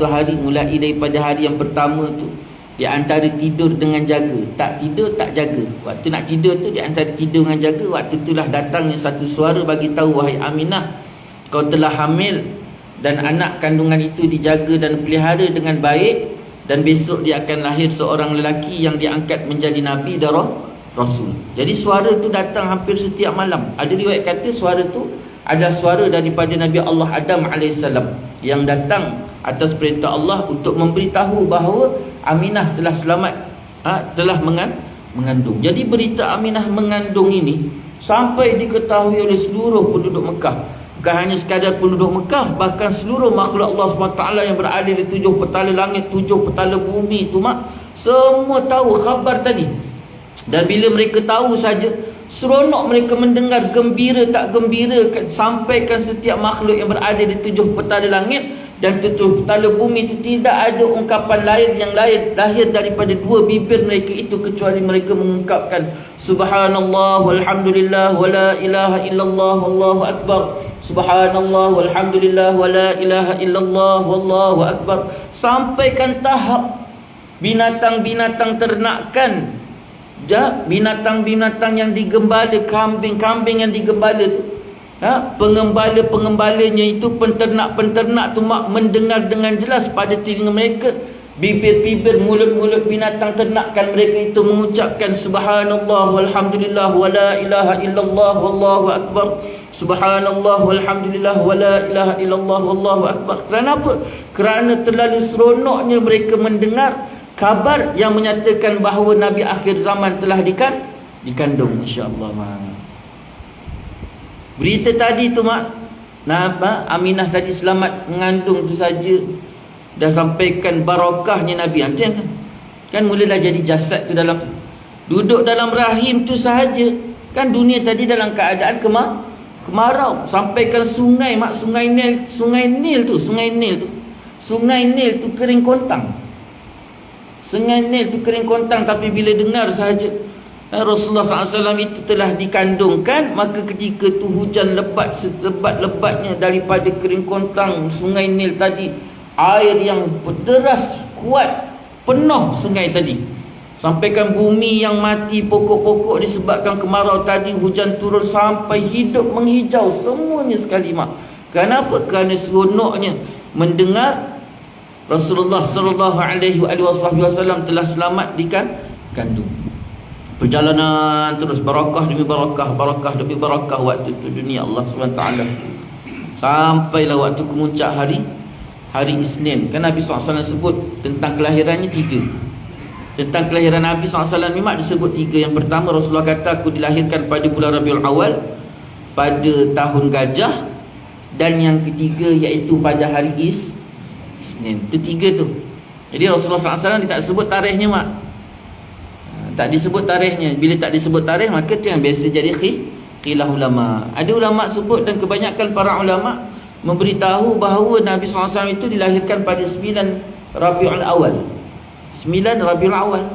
hari, mulai daripada hari yang pertama tu, di antara tidur dengan jaga, tak tidur tak jaga. Waktu nak tidur tu di antara tidur dengan jaga, waktu itulah datangnya satu suara bagi tahu, wahai Aminah, kau telah hamil dan anak kandungan itu dijaga dan pelihara dengan baik, dan besok dia akan lahir seorang lelaki yang diangkat menjadi nabi dan rasul. Jadi suara tu datang hampir setiap malam. Ada riwayat kata suara tu ada suara daripada Nabi Allah Adam AS yang datang atas perintah Allah untuk memberitahu bahawa Aminah telah selamat, telah mengandung. Jadi berita Aminah mengandung ini sampai diketahui oleh seluruh penduduk Mekah. Bukan hanya sekadar penduduk Mekah, bahkan seluruh makhluk Allah SWT yang berada di 7 petala langit, 7 petala bumi itu, mak, semua tahu khabar tadi. Dan bila mereka tahu saja, seronok mereka mendengar, gembira tak gembira, sampaikan setiap makhluk yang berada di 7 petala langit dan 7 petala bumi itu tidak ada ungkapan lain yang lahir daripada 2 bibir mereka itu kecuali mereka mengungkapkan subhanallah walhamdulillah wala ilaha illallah wallahu akbar, subhanallah walhamdulillah wala ilaha illallah wallahu akbar, sampaikan tahap binatang-binatang ternakan, binatang-binatang yang digembala, kambing-kambing yang digembala tu, pengembala-pengembalanya itu, penternak-penternak tu, mak, mendengar dengan jelas pada telinga mereka, bibir-bibir, mulut-mulut binatang ternakan mereka itu mengucapkan subhanallah walhamdulillah wala ilaha illallah wallahu akbar, subhanallah walhamdulillah wala ilaha illallah wallahu akbar. Kerana apa? Kerana terlalu seronoknya mereka mendengar kabar yang menyatakan bahawa Nabi akhir zaman telah dikandung, insya-Allah. Berita tadi tu, mak, Aminah tadi selamat mengandung tu saja dah sampaikan barakahnya Nabi. Kan mulalah jadi jasad tu dalam, duduk dalam rahim tu sahaja. Kan dunia tadi dalam keadaan kemarau. Sampaikan sungai, mak, sungai Nil tu kering kontang. Sungai Nil tu kering kontang. Tapi bila dengar sahaja Rasulullah SAW itu telah dikandungkan, maka ketika tu hujan lebat selebat-lebatnya daripada kering kontang sungai Nil tadi, air yang deras kuat penuh sungai tadi, sampaikan bumi yang mati, pokok-pokok disebabkan kemarau tadi, hujan turun sampai hidup menghijau semuanya sekali, mak. Kenapa? Kerana seronoknya mendengar Rasulullah SAW telah selamat dikandung. Perjalanan terus, barakah demi barakah, barakah demi barakah waktu itu dunia Allah SWT. Sampailah waktu kemuncak hari Isnin. Kan Nabi SAW sebut tentang kelahirannya 3. Tentang kelahiran Nabi SAW memang disebut 3. Yang pertama, Rasulullah kata, aku dilahirkan pada bulan Rabiul Awal pada tahun gajah. Dan yang ketiga iaitu pada hari Isnin. Itu 3 tu. Jadi Rasulullah SAW dia tak sebut tarikhnya, mak. Tak disebut tarikhnya. Bila tak disebut tarikh, maka itu yang biasa jadi khilaf ulama. Ada ulama sebut, dan kebanyakan para ulama memberitahu bahawa Nabi SAW itu dilahirkan pada 9 Rabiul Awal. 9 Rabiul Awal.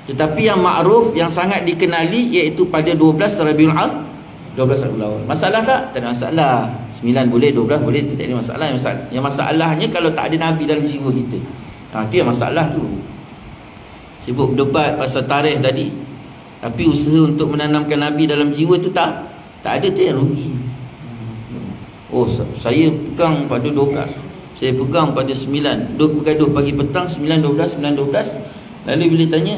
Tetapi yang ma'ruf, yang sangat dikenali, iaitu pada 12 Rabiul Awal. Masalah tak? Tak ada masalah. 9 boleh, 12 boleh, tak ada masalah. Yang masalahnya kalau tak ada Nabi dalam jiwa kita. Itu yang masalah tu. Sibuk berdebat pasal tarikh tadi, tapi usaha untuk menanamkan Nabi dalam jiwa tu tak ada, tu yang rugi. Oh, saya pegang pada 12, saya pegang pada 9. Duk bergaduh pagi petang, 9, 12, 9, 12. Lalu bila tanya,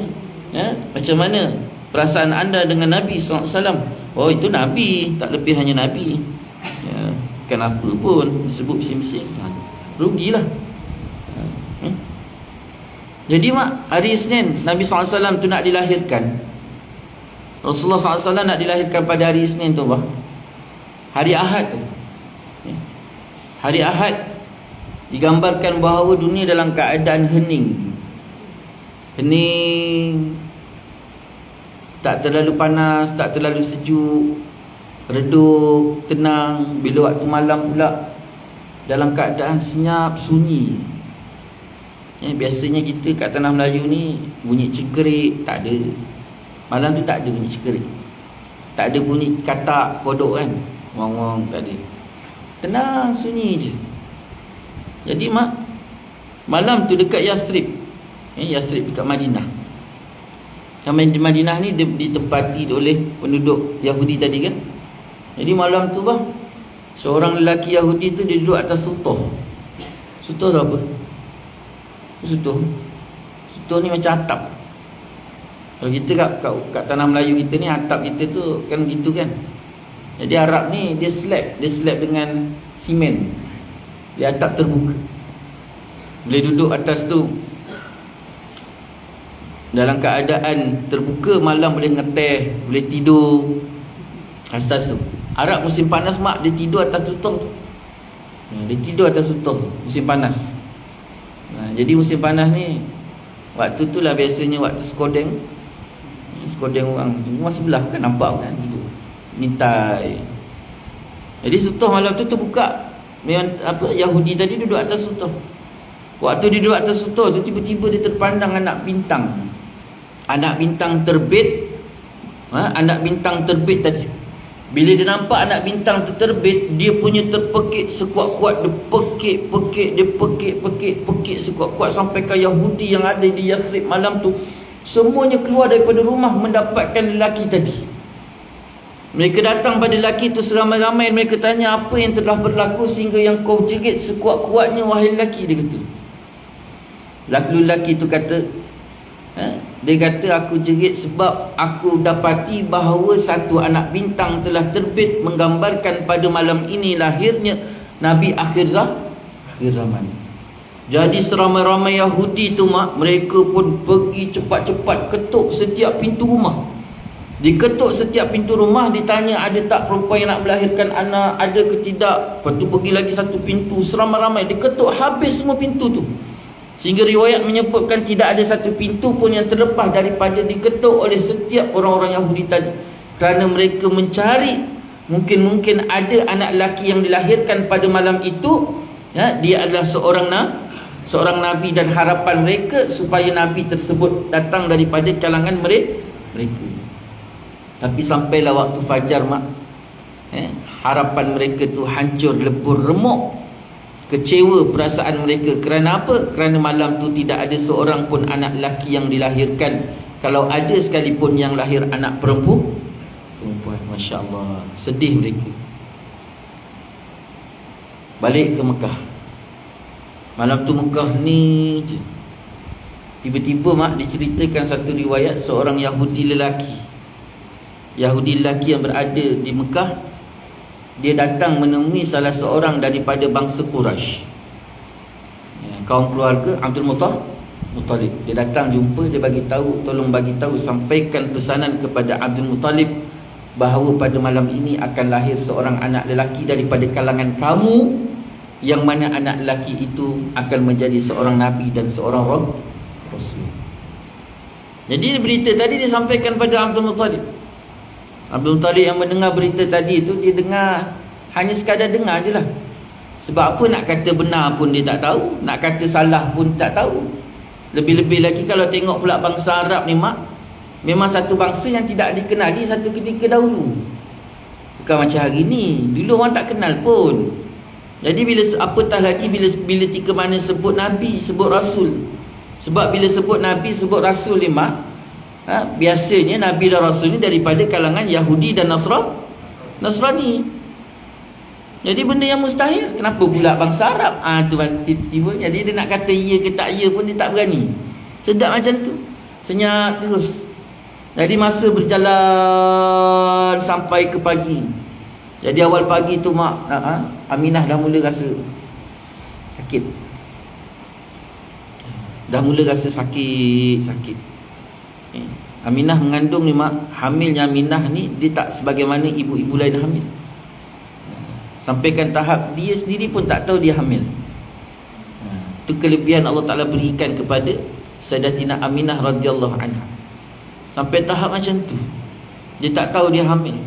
macam mana perasaan anda dengan Nabi SAW? Oh, itu Nabi, tak lebih hanya Nabi. Kenapa pun disebut bising-bising, rugilah. Jadi, mak, hari Isnin Nabi SAW tu nak dilahirkan. Rasulullah SAW nak dilahirkan pada hari Isnin tu, bah, hari Ahad tu. Hari Ahad digambarkan bahawa dunia dalam keadaan hening. Tak terlalu panas, tak terlalu sejuk, redup, tenang. Bila waktu malam pula dalam keadaan senyap, sunyi. Biasanya kita kat tanah Melayu ni bunyi cekerik, tak ada. Malam tu tak ada bunyi cekerik, tak ada bunyi katak kodok kan, wang-wang, tak ada. Tenang, sunyi je. Jadi, mak, malam tu dekat Yathrib, Yathrib dekat Madinah. Yang di Madinah ni ditempati oleh penduduk Yahudi tadi kan. Jadi malam tu, bah, seorang lelaki Yahudi tu dia duduk atas sutoh. Sutoh tu apa? Sutoh ni macam atap. Kalau kita kat tanah Melayu kita ni, atap kita tu kan gitu kan. Jadi Arab ni dia slab dengan simen. Dia atap terbuka. Boleh duduk atas tu dalam keadaan terbuka, malam boleh ngeteh, boleh tidur atas tu. Arab musim panas mak dia tidur atas tutup. Dia tidur atas tutup musim panas. Jadi musim panas ni waktu tu lah biasanya waktu sekodeng orang rumah sebelah kan nampak kan duduk mintai. Jadi sutuh malam tu terbuka. Memang Yahudi tadi duduk atas sutuh. Waktu dia duduk atas sutuh tu tiba-tiba dia terpandang anak bintang. Anak bintang terbit. Anak bintang terbit tadi. Bila dia nampak anak bintang tu terbit, dia punya terpekik sekuat-kuat. Dia pekik sekuat-kuat sampai ke Yahudi yang ada di Yathrib malam tu. Semuanya keluar daripada rumah mendapatkan lelaki tadi. Mereka datang pada lelaki tu seramai-ramai. Mereka tanya, apa yang telah berlaku sehingga yang kau jerit sekuat-kuatnya wahai lelaki, dia kata. Lelaki tu kata, dia kata, aku jerit sebab aku dapati bahawa satu anak bintang telah terbit menggambarkan pada malam ini lahirnya Nabi akhir zaman. Jadi seramai-ramai Yahudi tu mak, mereka pun pergi cepat-cepat ketuk setiap pintu rumah. Diketuk setiap pintu rumah, ditanya ada tak perempuan yang nak melahirkan anak, ada ke tidak. Lepas tu pergi lagi satu pintu, seramai-ramai diketuk habis semua pintu tu. Sehingga riwayat menyebutkan tidak ada satu pintu pun yang terlepas daripada diketuk oleh setiap orang-orang Yahudi tadi. Kerana mereka mencari, mungkin ada anak lelaki yang dilahirkan pada malam itu, dia adalah seorang Nabi, dan harapan mereka supaya Nabi tersebut datang daripada kalangan mereka. Tapi sampailah waktu fajar mak, harapan mereka tu hancur, lebur, remuk. Kecewa perasaan mereka. Kerana apa? Kerana malam tu tidak ada seorang pun anak lelaki yang dilahirkan. Kalau ada sekalipun yang lahir anak perempuan. Masya Allah. Sedih mereka. Balik ke Mekah. Malam tu Mekah ni je. Tiba-tiba mak diceritakan satu riwayat, seorang Yahudi lelaki yang berada di Mekah, dia datang menemui salah seorang daripada bangsa Quraisy, kaum keluarga Abdul Muttalib. Dia datang jumpa, dia tolong bagi tahu, sampaikan pesanan kepada Abdul Muttalib bahawa pada malam ini akan lahir seorang anak lelaki daripada kalangan kamu, yang mana anak lelaki itu akan menjadi seorang nabi dan seorang rasul. Jadi berita tadi disampaikan pada Abdul Muttalib. Abdul Muttalib yang mendengar berita tadi itu, dia dengar, hanya sekadar dengar je lah. Sebab apa, nak kata benar pun dia tak tahu, nak kata salah pun tak tahu. Lebih-lebih lagi kalau tengok pula bangsa Arab ni mak, memang satu bangsa yang tidak dikenali satu ketika dahulu. Bukan macam hari ni, dulu orang tak kenal pun. Jadi apatah lagi bila tika mana sebut Nabi, sebut Rasul. Sebab bila sebut Nabi, sebut Rasul ni mak, biasanya Nabi dan Rasul ni daripada kalangan Yahudi dan Nasrani. Jadi benda yang mustahil, kenapa pula bangsa Arab? Tu tiba-tiba. Jadi dia nak kata ya ke tak ya pun dia tak berani. Sedap macam tu, senyap terus. Jadi masa berjalan sampai ke pagi. Jadi awal pagi tu mak, Aminah dah mula rasa sakit. Aminah mengandung ni mak, hamilnya Aminah ni dia tak sebagaimana ibu-ibu lain hamil. Sampaikan tahap dia sendiri pun tak tahu dia hamil. Itu kelebihan Allah Ta'ala berikan kepada Sayyidatina Aminah radhiyallahu anha. Sampai tahap macam tu, dia tak tahu dia hamil.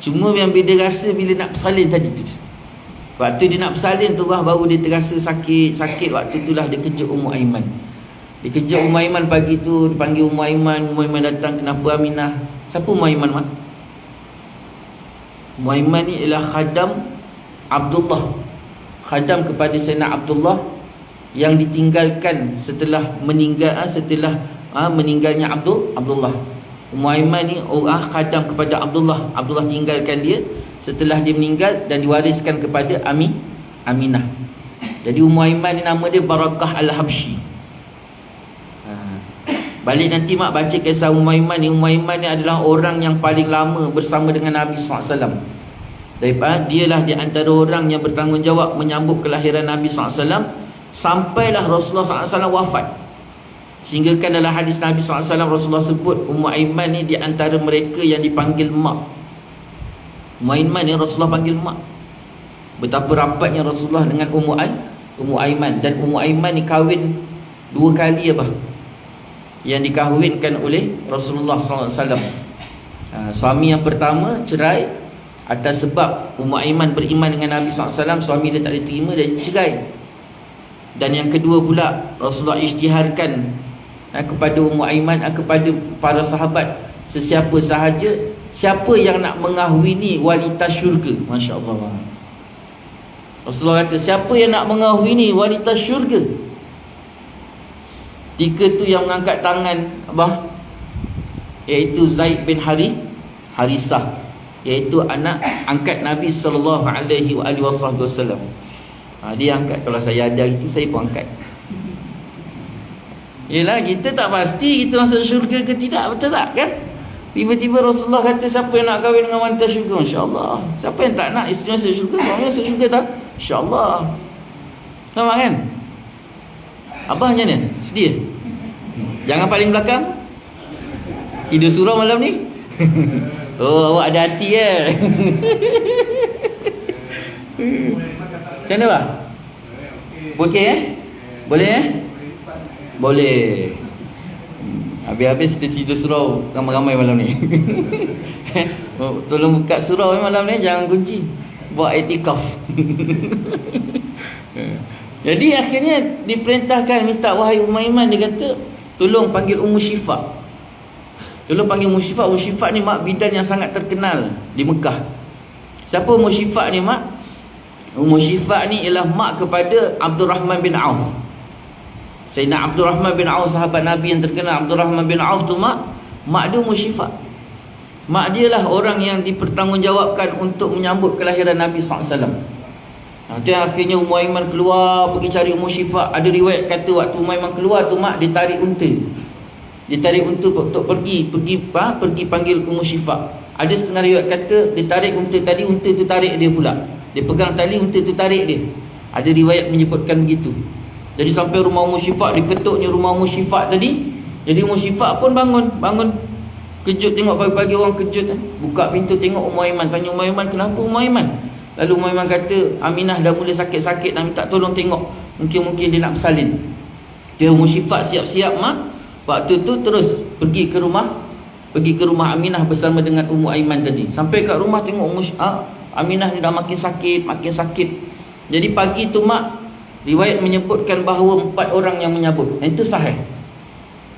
Cuma yang dia rasa bila nak bersalin tadi tu, waktu dia nak bersalin tu baru dia terasa sakit. Waktu itulah dia kejut Ummu Aiman. Dia kejut Ummu Aiman pagi tu, dipanggil Ummu Aiman. Ummu Aiman datang, kenapa Aminah? Siapa Ummu Aiman mak? Ummu Aiman ni ialah khadam Abdullah, khadam kepada Sayyidina Abdullah yang ditinggalkan setelah meninggalnya Abdullah. Ummu Aiman ni khadam kepada Abdullah. Abdullah tinggalkan dia setelah dia meninggal dan diwariskan kepada Aminah. Jadi Ummu Aiman ni nama dia Barakah Al-Habsyi. Balik nanti mak baca kisah Umm Aiman ni. Umm Aiman ni adalah orang yang paling lama bersama dengan Nabi SAW. Daripada dialah di antara orang yang bertanggungjawab menyambut kelahiran Nabi SAW sampailah Rasulullah SAW wafat. Sehingga kan dalam hadis Nabi SAW, Rasulullah sebut Umm Aiman ni di antara mereka yang dipanggil mak. Umm Aiman ni Rasulullah panggil mak. Betapa rapatnya Rasulullah dengan Ummu Aiman. Dan Ummu Aiman ni kahwin 2 kali yang dikahwinkan oleh Rasulullah SAW. Suami yang pertama cerai atas sebab Ummu Aiman beriman dengan Nabi SAW. Suami dia tak diterima, dia cerai. Dan yang kedua pula, Rasulullah isytiharkan kepada Ummu Aiman, kepada para sahabat, sesiapa sahaja, siapa yang nak mengahwini wanita syurga. Masya Allah. Rasulullah kata, siapa yang nak mengahwini wanita syurga? 3 tu yang mengangkat tangan iaitu Zaid bin Harisah, iaitu anak angkat Nabi SAW. Dia angkat. Kalau saya ada itu, saya pun angkat. Yelah, kita tak pasti kita masuk syurga ke tidak, betul tak kan? Tiba-tiba Rasulullah kata, siapa yang nak kahwin dengan wanita syurga? InsyaAllah. Siapa yang tak nak isteri masuk syurga, suami masuk syurga tak? InsyaAllah. Sama kan? Abah macam mana? Sedia? Jangan paling belakang. Tidur surau malam ni? Oh, awak ada hati Macam mana bah? Okey Boleh Boleh. Habis-habis kita tidur surau ramai-ramai malam ni. Tolong buka surau malam ni, jangan kunci. Buat iktikaf. Jadi akhirnya diperintahkan, minta wahai Umm Aiman, dia kata tolong panggil Ummu Syifa. Tolong panggil Ummu Syifa. Ummu Syifa ni mak bidan yang sangat terkenal di Mekah. Siapa Ummu Syifa ni mak? Ummu Syifa ni ialah mak kepada Abdul Rahman bin Auf. Sayyidina Abdul Rahman bin Auf, sahabat Nabi yang terkenal. Abdul Rahman bin Auf tu mak dia Ummu Syifa. Mak dia lah orang yang dipertanggungjawabkan untuk menyambut kelahiran Nabi SAW. Itu yang akhirnya Ummu Aiman keluar pergi cari Ummu Syifa. Ada riwayat kata waktu Ummu Aiman keluar tu mak dia tarik unta. Dia tarik unta untuk pergi panggil Ummu Syifa. Ada setengah riwayat kata dia tarik unta tadi, unta tu tarik dia pula. Dia pegang tali, unta tu tarik dia. Ada riwayat menyebutkan begitu. Jadi sampai rumah Ummu Syifa, diketuknya rumah Ummu Syifa tadi. Jadi Ummu Syifa pun bangun kejut, tengok pagi-pagi orang kejut. Buka pintu tengok Ummu Aiman. Tanya Ummu Aiman, kenapa Ummu Aiman? Lalu Ummu Aiman kata, Aminah dah mula sakit-sakit, nak minta tolong tengok. Mungkin dia nak bersalin. Dia Ummu Syifa siap-siap mak. Waktu tu terus pergi ke rumah Aminah bersama dengan Ummu Aiman tadi. Sampai kat rumah tengok Aminah ni dah makin sakit. Jadi pagi tu mak, riwayat menyebutkan bahawa 4 orang yang menyambut. Itu sahih.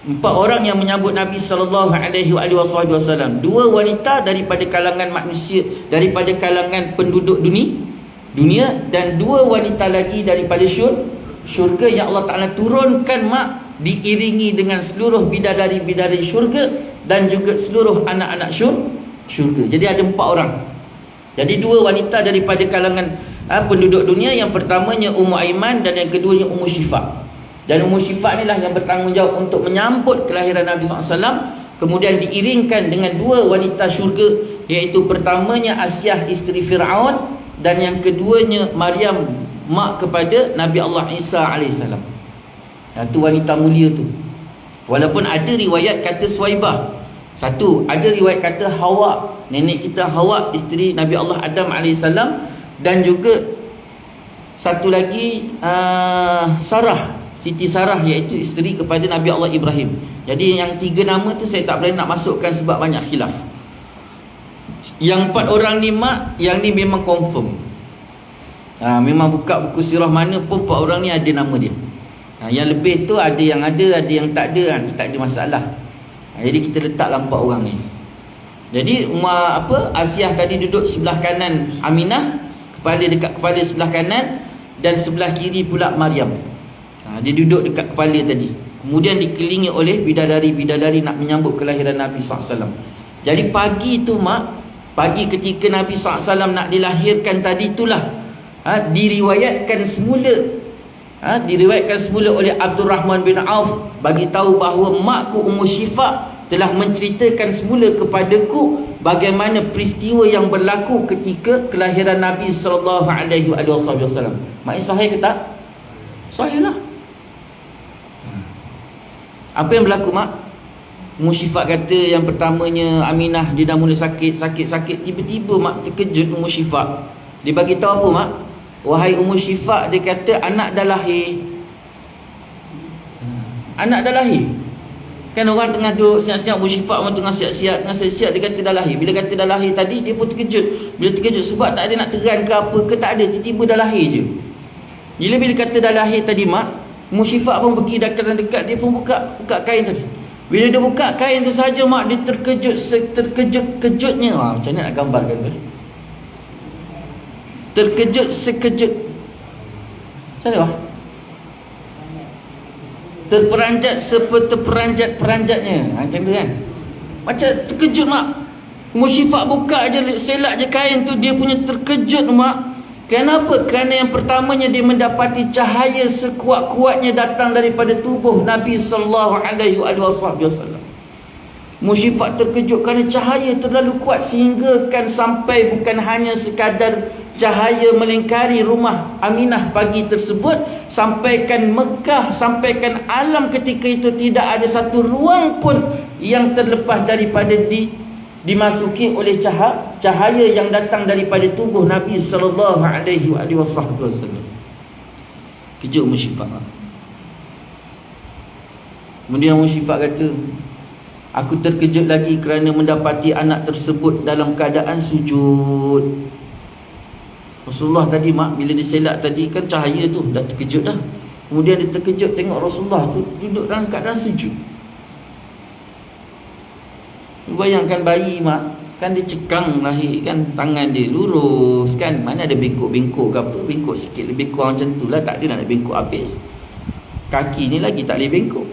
4 orang yang menyambut Nabi SAW. 2 wanita daripada kalangan manusia, daripada kalangan penduduk dunia, dan 2 wanita lagi daripada syurga yang Allah Ta'ala turunkan mak, diiringi dengan seluruh bidadari-bidadari syurga dan juga seluruh anak-anak syurga. Jadi ada 4 orang. Jadi 2 wanita daripada kalangan penduduk dunia. Yang pertamanya Ummu Aiman dan yang keduanya Ummu Syifa. Dan Ummu Syifa inilah yang bertanggungjawab untuk menyambut kelahiran Nabi SAW. Kemudian diiringkan dengan 2 wanita syurga, iaitu pertamanya Asyah isteri Fir'aun, dan yang keduanya Maryam, mak kepada Nabi Allah Isa AS. Itu wanita mulia tu. Walaupun ada riwayat kata Suwaibah. Satu, ada riwayat kata Hawa, nenek kita Hawa, isteri Nabi Allah Adam AS. Dan juga satu lagi Sarah, Siti Sarah, iaitu isteri kepada Nabi Allah Ibrahim. Jadi yang 3 nama tu saya tak boleh nak masukkan sebab banyak khilaf. Yang 4 orang ni mak, yang ni memang confirm. Memang buka buku sirah mana pun 4 orang ni ada nama dia. Yang lebih tu ada yang yang tak ada, tak ada masalah. Jadi kita letaklah 4 orang ni. Jadi Asyah tadi duduk sebelah kanan Aminah, dekat kepala sebelah kanan, dan sebelah kiri pula Maryam. Dia duduk dekat kepala tadi. Kemudian dikelilingi oleh bidadari-bidadari nak menyambut kelahiran Nabi SAW. Jadi pagi tu mak, pagi ketika Nabi SAW nak dilahirkan tadi itulah diriwayatkan semula Diriwayatkan semula oleh Abdul Rahman bin Auf, bagi tahu bahawa makku Ummu Syifa telah menceritakan semula kepadaku bagaimana peristiwa yang berlaku ketika kelahiran Nabi sallallahu alaihi wasallam. Maksudnya sahih ke tak? Sahih lah. Apa yang berlaku, mak? Ummu Syifa kata yang pertamanya Aminah dia dah mula sakit. Tiba-tiba mak terkejut Ummu Syifa. Dia bagi tahu apa, mak? Wahai Ummu Syifa, dia kata anak dah lahir. Anak dah lahir. Kan orang tengah duduk siap-siap, Ummu Syifa orang tengah siap-siap, dia kata dah lahir. Bila kata dah lahir tadi, dia pun terkejut. Bila terkejut sebab tak ada nak teran ke apa ke, tak ada, tiba-tiba dah lahir je. Bila kata dah lahir tadi, mak, Ummu Syifa pun pergi dekat, dia pun buka kain tadi. Bila dia buka kain tu saja, mak, dia terkejut-kejutnya. Macam mana nak gambarkan tu? Terkejut sekejut. Macam mana? Terperanjat seperteperanjat-peranjatnya. Macam tu kan? Macam terkejut, mak. Ummu Syifa buka je, selak je kain tu, dia punya terkejut, mak. Kenapa? Kerana yang pertamanya dia mendapati cahaya sekuat-kuatnya datang daripada tubuh Nabi sallallahu alaihi wasallam. Ummu Syifa terkejut kerana cahaya terlalu kuat sehingga kan sampai bukan hanya sekadar cahaya melingkari rumah Aminah pagi tersebut, sampaikan Mekah, sampaikan alam ketika itu tidak ada satu ruang pun yang terlepas daripada dimasuki oleh cahaya yang datang daripada tubuh Nabi sallallahu alaihi wasallam. Kejut Ummu Syifa. Kemudian Ummu Syifa kata, aku terkejut lagi kerana mendapati anak tersebut dalam keadaan sujud. Rasulullah tadi, mak, bila dia selak tadi kan cahaya tu dah terkejut dah. Kemudian dia terkejut tengok Rasulullah tu duduk dalam keadaan sujud. Bayangkan bayi, mak, kan dia cekang lahir kan, tangan dia lurus kan, mana ada bengkok-bengkok ke apa, bengkok sikit lebih kurang macam tu lah, tak ada nak bengkok habis. Kaki ni lagi tak boleh bengkok.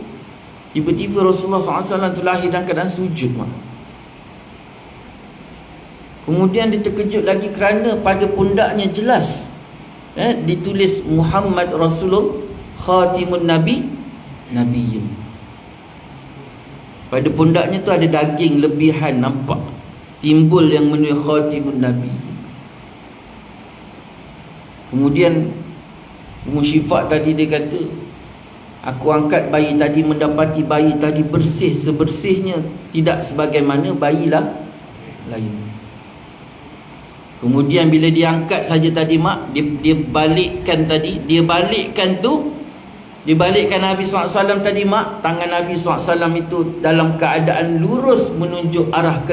Tiba-tiba Rasulullah SAW tu lahir dalam keadaan sujud, mak. Kemudian dia terkejut lagi kerana pada pundaknya jelas ditulis Muhammad Rasulullah Khatimun Nabiyyin. Pada pundaknya tu ada daging lebihan nampak, timbul yang menulis Khatimun Nabiyyin. Kemudian Ummu Syifa tadi dia kata, aku angkat bayi tadi, mendapati bayi tadi bersih sebersihnya, tidak sebagaimana bayi lain. Kemudian bila dia angkat saja tadi, mak, dia balikkan Nabi SAW tadi, mak, tangan Nabi SAW itu dalam keadaan lurus menunjuk arah ke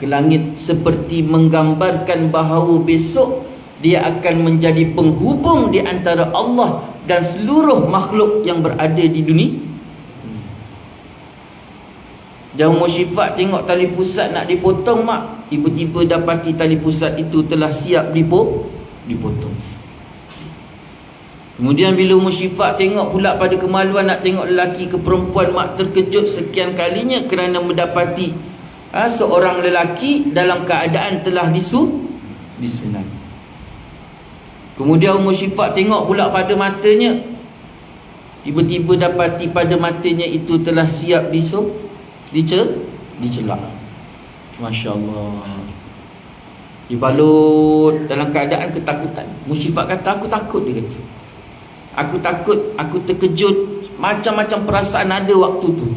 langit, seperti menggambarkan bahawa besok dia akan menjadi penghubung di antara Allah dan seluruh makhluk yang berada di dunia. Dan Ummu Syifa tengok tali pusat nak dipotong, mak, tiba-tiba dapati tali pusat itu telah siap dipotong. Kemudian bila Ummu Syifa tengok pula pada kemaluan nak tengok lelaki ke perempuan, mak, terkejut sekian kalinya kerana mendapati seorang lelaki dalam keadaan telah disunat. Kemudian Ummu Syifa tengok pula pada matanya, tiba-tiba dapati pada matanya itu telah siap dicelak. Masya Allah. Dibalut dalam keadaan ketakutan. Ummu Syifa kata, aku takut, dia kata. Aku takut, aku terkejut, macam-macam perasaan ada waktu tu,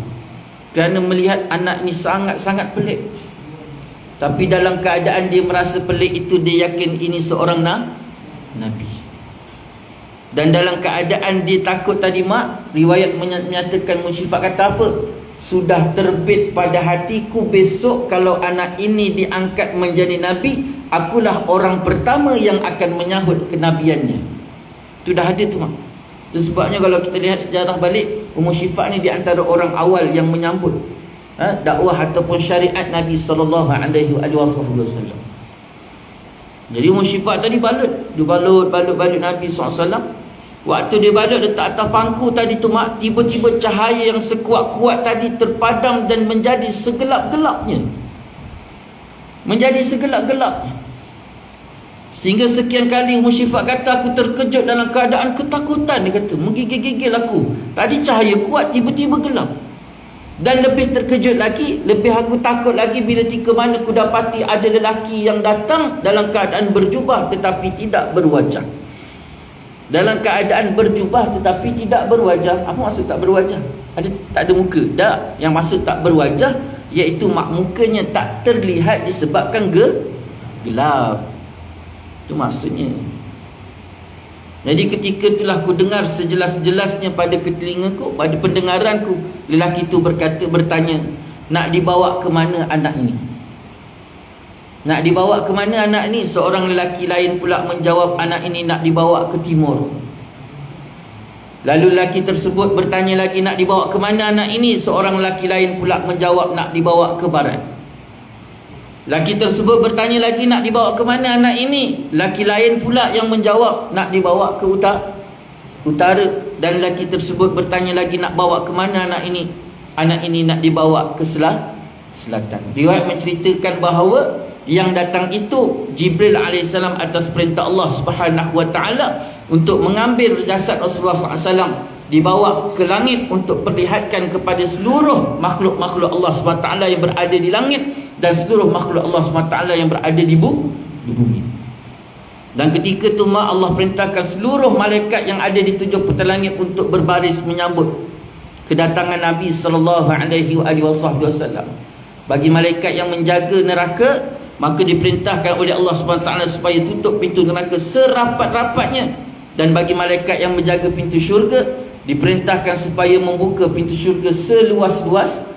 kerana melihat anak ni sangat-sangat pelik. Tapi dalam keadaan dia merasa pelik itu, dia yakin ini seorang Nabi. Dan dalam keadaan dia takut tadi, mak, riwayat menyatakan Ummu Syifa kata apa? Sudah terbit pada hatiku besok kalau anak ini diangkat menjadi Nabi, akulah orang pertama yang akan menyahut kenabiannya. Itu dah ada tu, mak. Itu sebabnya kalau kita lihat sejarah balik, Ummu Syifa ni di antara orang awal yang menyambut dakwah ataupun syariat Nabi sallallahu alaihi wasallam. Jadi Ummu Syifa tadi balut Nabi SAW. Waktu dia balut letak atas pangku tadi tu, mak, tiba-tiba cahaya yang sekuat-kuat tadi terpadam dan menjadi segelap-gelapnya. Sehingga sekian kali Ummu Syifa kata, aku terkejut dalam keadaan ketakutan. Dia kata, menggigil-gigil aku. Tadi cahaya kuat, tiba-tiba gelap. Dan lebih terkejut lagi, lebih aku takut lagi bila tika mana aku dapati ada lelaki yang datang dalam keadaan berjubah tetapi tidak berwajah. Dalam keadaan berjubah tetapi tidak berwajah. Apa maksud tak berwajah? Tak ada muka. Tak. Yang maksud tak berwajah, iaitu mukanya tak terlihat disebabkan gelap. Itu maksudnya. Jadi ketika itulah aku dengar sejelas-jelasnya pada telingaku, pada pendengaranku, lelaki itu bertanya, nak dibawa ke mana anak ini? Nak dibawa ke mana anak ini? Seorang lelaki lain pula menjawab, anak ini nak dibawa ke timur. Lalu lelaki tersebut bertanya lagi, nak dibawa ke mana anak ini? Seorang lelaki lain pula menjawab, nak dibawa ke barat. Laki tersebut bertanya lagi, nak dibawa ke mana anak ini? Laki lain pula yang menjawab, nak dibawa ke utara. Dan laki tersebut bertanya lagi, nak bawa ke mana anak ini? Anak ini nak dibawa ke selatan. Riwayat menceritakan bahawa yang datang itu Jibril AS atas perintah Allah Subhanahu Wa Taala untuk mengambil jasad Rasulullah SAW, dibawa ke langit untuk perlihatkan kepada seluruh makhluk-makhluk Allah SWT yang berada di langit dan seluruh makhluk Allah SWT yang berada di bumi. Dan ketika itu Allah perintahkan seluruh malaikat yang ada di 7 petal langit untuk berbaris menyambut kedatangan Nabi SAW. Bagi malaikat yang menjaga neraka, maka diperintahkan oleh Allah SWT supaya tutup pintu neraka serapat-rapatnya. Dan bagi malaikat yang menjaga pintu syurga, diperintahkan supaya membuka pintu syurga seluas-luasnya.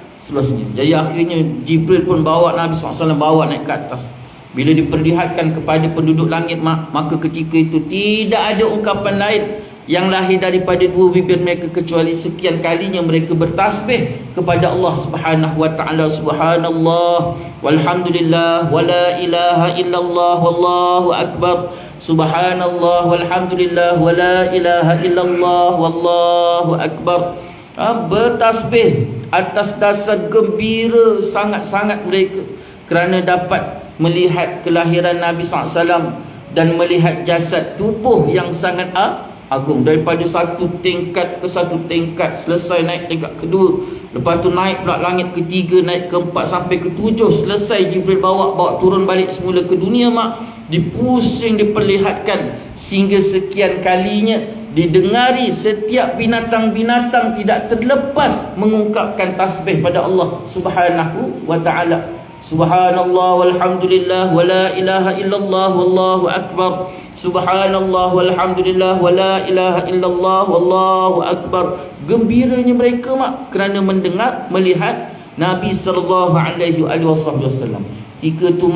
Jadi akhirnya Jibril pun bawa Nabi SAW, bawa naik ke atas. Bila diperlihatkan kepada penduduk langit, maka ketika itu tidak ada ungkapan lain yang lahir daripada dua bibir mereka kecuali sekian kalinya mereka bertasbih kepada Allah Subhanahu Wa Taala. Subhanallah walhamdulillah wala ilaha illallah wallahu akbar. Subhanallah walhamdulillah wala ilaha illallah wallahu akbar. Bertasbih atas dasar gembira sangat-sangat mereka kerana dapat melihat kelahiran Nabi SAW dan melihat jasad tubuh yang sangat agung. Daripada satu tingkat ke satu tingkat, selesai naik tingkat kedua, lepas tu naik pula langit ketiga, naik ke 4 sampai ke 7, selesai Jibril bawa turun balik semula ke dunia dipusing, diperlihatkan sehingga sekian kalinya didengari setiap binatang-binatang tidak terlepas mengungkapkan tasbih pada Allah Subhanahu Wa Taala. Subhanallah walhamdulillah wala ilaha illallah wallahu akbar. Subhanallah walhamdulillah wala ilaha illallah wallahu akbar. Gembiranya mereka kerana mendengar, melihat Nabi sallallahu alaihi wasallam. Ketika tu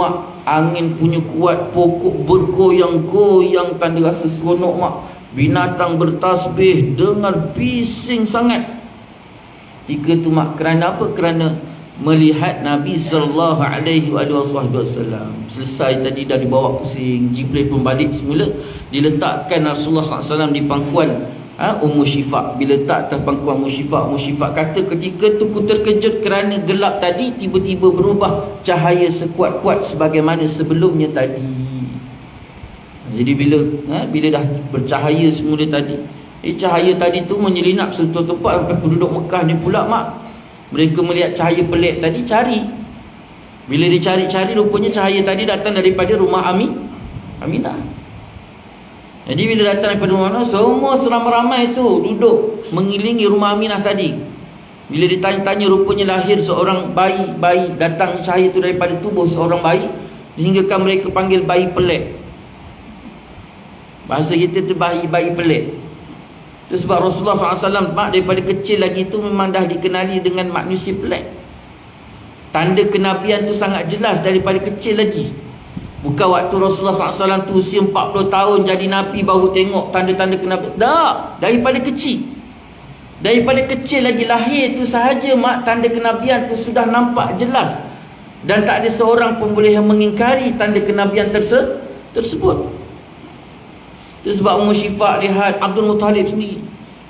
angin punya kuat, pokok bergoyang-goyang, tanda rasa seronok binatang bertasbih, dengar bising sangat. Ketika tu kerana apa? Kerana melihat Nabi sallallahu alaihi wasallam. Selesai tadi dah dibawa pusing, Jibril pun balik semula, diletakkan Rasulullah SAW di pangkuan Ummu Syifa. Bila letak atas pangkuan Ummu Syifa kata, ketika tu ku terkejut kerana gelap tadi tiba-tiba berubah cahaya sekuat-kuat sebagaimana sebelumnya tadi. Jadi bila dah bercahaya semula tadi, cahaya tadi tu menyelinap satu tempat sampai penduduk Mekah ni pula mereka melihat cahaya pelik tadi, cari. Bila dia cari-cari, rupanya cahaya tadi datang daripada rumah Aminah. Jadi bila datang daripada rumah Aminah, semua seramai-ramai tu duduk mengilingi rumah Aminah tadi. Bila ditanya-tanya, rupanya lahir seorang bayi, datang cahaya tu daripada tubuh seorang bayi, sehinggakan mereka panggil bayi pelik. Bahasa kita tu bayi pelik. Itu sebab Rasulullah SAW daripada kecil lagi tu memang dah dikenali dengan manusia pelik. Tanda kenabian tu sangat jelas daripada kecil lagi. Bukan waktu Rasulullah SAW tu usia 40 tahun jadi Nabi baru tengok tanda-tanda kenabian. Tak, daripada kecil. Daripada kecil lagi lahir tu sahaja tanda kenabian tu sudah nampak jelas. Dan tak ada seorang pun boleh yang mengingkari tanda kenabian tersebut. Itu sebab Ummu Syifa lihat Abdul Muttalib sendiri.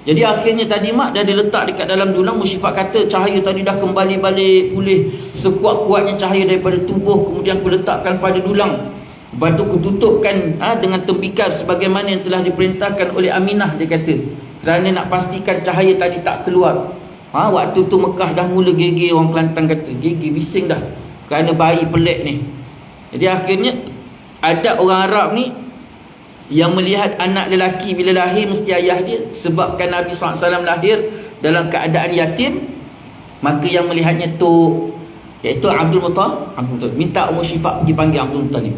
Jadi akhirnya tadi dah diletak dekat dalam dulang. Ummu Syifa kata, cahaya tadi dah kembali balik pulih sekuat-kuatnya cahaya daripada tubuh. Kemudian aku letakkan pada dulang. Lepas tu kututupkan dengan tembikar sebagaimana yang telah diperintahkan oleh Aminah, dia kata, kerana nak pastikan cahaya tadi tak keluar. Waktu tu Mekah dah mula gegir, orang Kelantan kata gegir, bising dah, kerana bayi pelik ni. Jadi akhirnya ada orang Arab ni yang melihat anak lelaki bila lahir mesti ayah dia. Sebabkan Nabi SAW lahir dalam keadaan yatim, maka yang melihatnya tu iaitu Abdul Muttalib. Minta Ummu Syifa pergi panggil Abdul Muttalib.